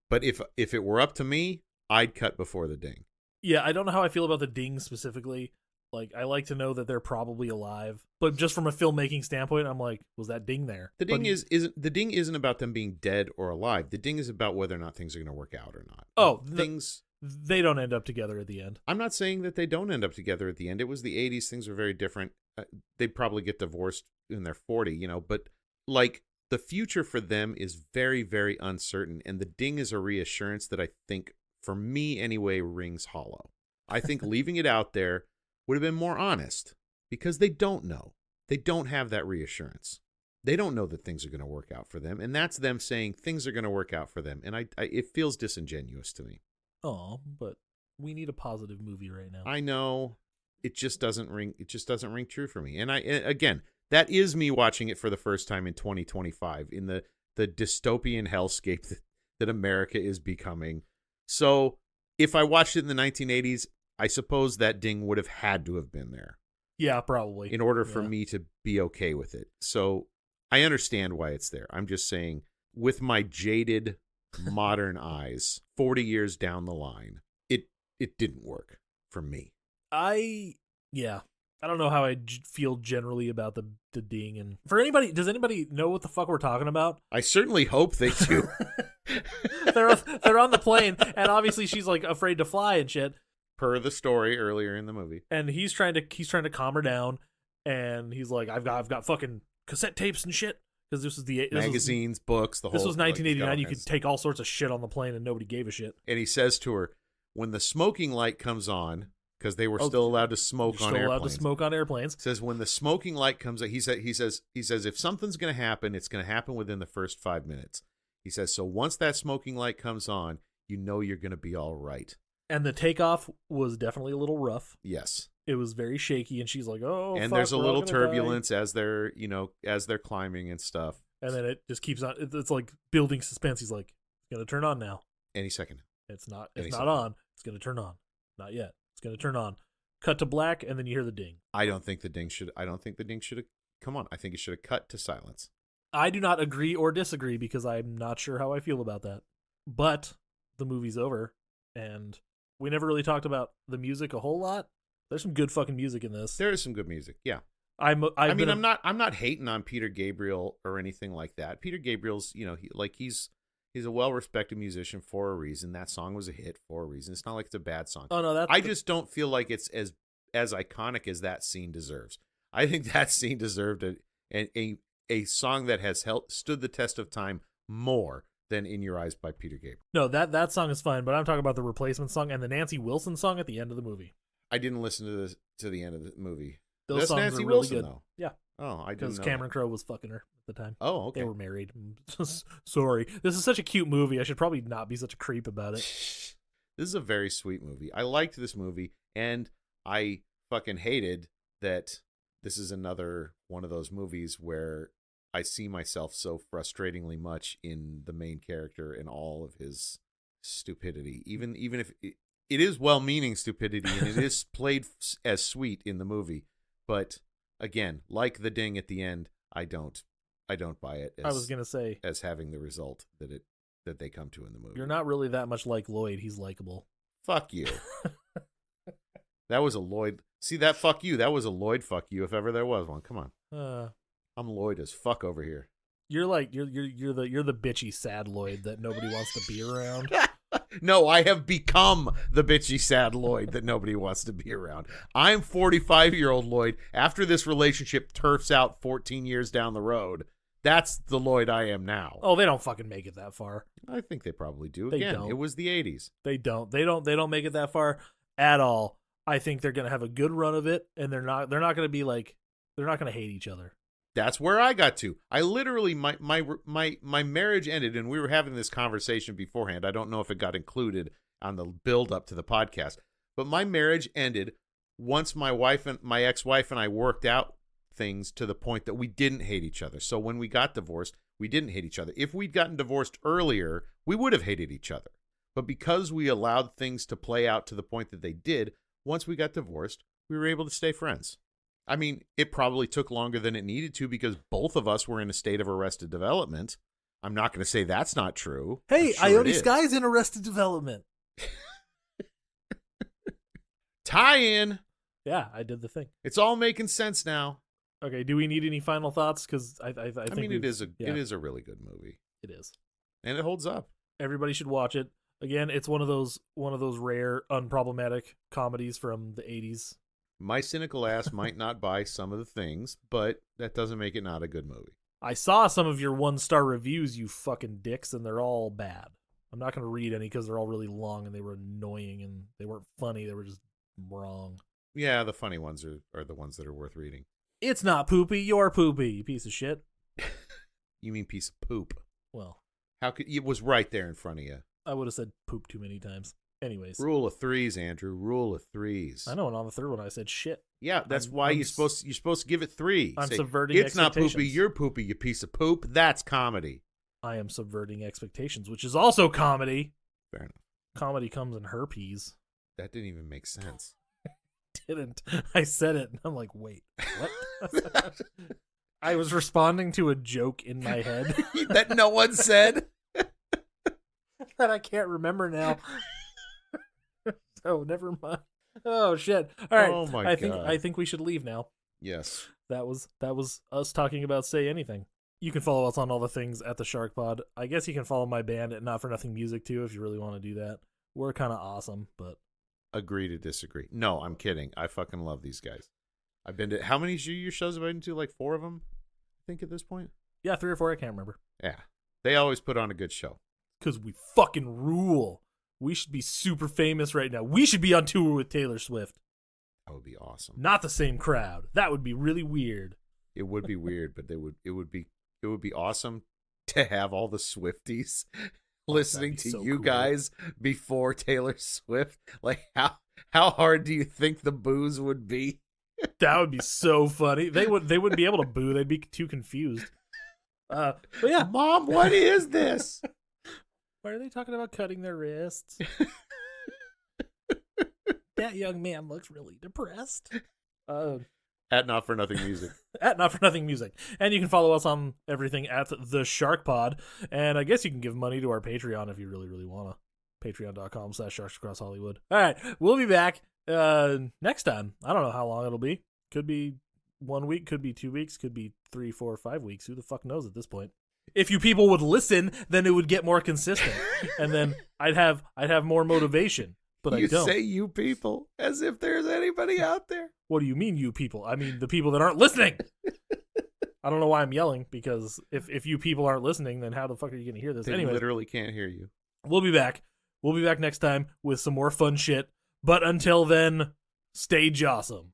But if it were up to me, I'd cut before the ding. Yeah, I don't know how I feel about the ding specifically. Like, I like to know that they're probably alive, but just from a filmmaking standpoint, I'm like, was that ding there? The ding the ding isn't about them being dead or alive. The ding is about whether or not things are going to work out or not. Oh, they don't end up together at the end. I'm not saying that they don't end up together at the end. It was the 80s. Things were very different. They'd probably get divorced in their 40, but like the future for them is very, very uncertain. And the ding is a reassurance that I think, for me anyway, rings hollow. I think leaving it out there would have been more honest, because they don't know. They don't have that reassurance. They don't know that things are going to work out for them. And that's them saying things are going to work out for them. And it feels disingenuous to me. Oh, but we need a positive movie right now. I know. It just doesn't ring true for me. And again, that is me watching it for the first time in 2025 in the dystopian hellscape that America is becoming. So if I watched it in the 1980s, I suppose that ding would have had to have been there. Yeah, probably. In order for me to be okay with it. So I understand why it's there. I'm just saying, with my jaded modern eyes, 40 years down the line, it didn't work for me. I don't know how I feel generally about the ding. And for anybody, does anybody know what the fuck we're talking about? I certainly hope they do. they're on the plane, and obviously she's like afraid to fly and shit. Per the story earlier in the movie. And he's trying to calm her down, and he's like, I've got fucking cassette tapes and shit, because this was magazines, books, the whole. This was 1989. Like, you could take all sorts of shit on the plane, and nobody gave a shit. And he says to her, when the smoking light comes on, because they were still allowed to smoke on airplanes. Allowed to smoke on airplanes. Says when the smoking light comes on, he says if something's going to happen, it's going to happen within the first 5 minutes. He says, so once that smoking light comes on, you know you're going to be all right. And the takeoff was definitely a little rough. Yes. It was very shaky, and she's like, "Oh, and fuck, there's a we're all little gonna turbulence die." as they're climbing and stuff. And then it just keeps on. It's like building suspense. He's like, "It's gonna turn on now." Any second. It's not on. It's gonna turn on. Not yet. It's gonna turn on. Cut to black, and then you hear the ding. I don't think the ding should have come on. I think it should have cut to silence. I do not agree or disagree, because I'm not sure how I feel about that. But the movie's over, and we never really talked about the music a whole lot. There's some good fucking music in this. There is some good music, yeah. I'm not hating on Peter Gabriel or anything like that. Peter Gabriel's, he's a well-respected musician for a reason. That song was a hit for a reason. It's not like it's a bad song. Oh no, I just don't feel like it's as iconic as that scene deserves. I think that scene deserved a song that has stood the test of time more than In Your Eyes by Peter Gabriel. No, that song is fine, but I'm talking about the replacement song and the Nancy Wilson song at the end of the movie. I didn't listen to the end of the movie. Those That's songs Nancy are really Wilson, good. though. Yeah. Oh, I didn't Because know Cameron that. Crowe was fucking her at the time. Oh, okay. They were married. Sorry. This is such a cute movie. I should probably not be such a creep about it. This is a very sweet movie. I liked this movie, and I fucking hated that this is another one of those movies where I see myself so frustratingly much in the main character and all of his stupidity. Even if it is well-meaning stupidity and it is played as sweet in the movie, but again, like the ding at the end, I don't buy it as, I was gonna say, as having the result that they come to in the movie. you're not really that much like Lloyd. He's likable. Fuck you. That was a Lloyd. See that? Fuck you. That was a Lloyd fuck you if ever there was one. Come on. I'm Lloyd as fuck over here. You're like you're the bitchy sad Lloyd that nobody wants to be around. No, I have become the bitchy sad Lloyd that nobody wants to be around. I'm 45-year-old Lloyd. After this relationship turfs out 14 years down the road, that's the Lloyd I am now. Oh, they don't fucking make it that far. I think they probably do. They Again, don't. it was the 80s. They don't make it that far at all. I think they're gonna have a good run of it, and they're not gonna be like, they're not gonna hate each other. That's where I got to. I literally, my marriage ended, and we were having this conversation beforehand. I don't know if it got included on the build up to the podcast, but my marriage ended once my ex-wife and I worked out things to the point that we didn't hate each other. So when we got divorced, we didn't hate each other. If we'd gotten divorced earlier, we would have hated each other. But because we allowed things to play out to the point that they did, once we got divorced, we were able to stay friends. I mean, it probably took longer than it needed to because both of us were in a state of arrested development. I'm not going to say that's not true. Hey, Sure Ione it is. Sky's in Arrested Development. Tie-in. Yeah, I did the thing. It's all making sense now. Okay, do we need any final thoughts? Because I think mean, it is a yeah, really good movie, it is. and it holds up. Everybody should watch it. Again, it's one of those rare unproblematic comedies from the 80s. My cynical ass might not buy some of the things, but that doesn't make it not a good movie. I saw some of your 1-star reviews, you fucking dicks, and they're all bad. I'm not going to read any because they're all really long and they were annoying and they weren't funny. They were just wrong. Yeah, the funny ones are the ones that are worth reading. It's not poopy. You're poopy, you piece of shit. You mean piece of poop? Well, How could it was right there in front of you? I would have said poop too many times. Anyways. Rule of threes, Andrew. Rule of threes. I know, and on the third one I said shit. Yeah, that's why you're supposed to give it 3. I'm Say, subverting it's not poopy, expectations. you're poopy, you piece of poop. That's comedy. I am subverting expectations, which is also comedy. Fair enough. Comedy comes in herpes. That didn't even make sense. Didn't. I said it, and I'm like, wait, what? I was responding to a joke in my head That no one said. that I can't remember now. So never mind. Oh shit! All right. Oh, my God. I think we should leave now. Yes. That was us talking about Say Anything. You can follow us on all the things at the Shark Pod. I guess you can follow my band at Not For Nothing Music too if you really want to do that. We're kind of awesome, but Agree to disagree. No, I'm kidding. I fucking love these guys. I've been to how many your shows have I been to? Like 4 of them, I think at this point. yeah, 3 or 4. I can't remember. Yeah, they always put on a good show. Because we fucking rule. We should be super famous right now. We should be on tour with Taylor Swift. That would be awesome. Not the same crowd. That would be really weird. It would be weird, but it would be awesome to have all the Swifties listening to so you cool. guys before Taylor Swift. Like how hard do you think the boos would be? That would be so funny. They wouldn't be able to boo. They'd be too confused. But yeah, Mom, what is this? why are they talking about cutting their wrists? That young man looks really depressed. At Not For Nothing Music. At Not For Nothing Music. And you can follow us on everything at The Shark Pod. And I guess you can give money to our Patreon if you really, really want to. Patreon.com/SharksAcrossHollywood. All right, we'll be back next time. I don't know how long it'll be. Could be 1 week, could be 2 weeks, could be 3, 4, 5 weeks. Who the fuck knows at this point? If you people would listen, then it would get more consistent, and then I'd have more motivation. But you I don't. say you people as if there's anybody out there. What do you mean, you people? I mean the people that aren't listening. I don't know why I'm yelling, because if you people aren't listening, then how the fuck are you going to hear this? They Anyway, literally can't hear you. we'll be back. We'll be back next time with some more fun shit. But until then, stay jawsome.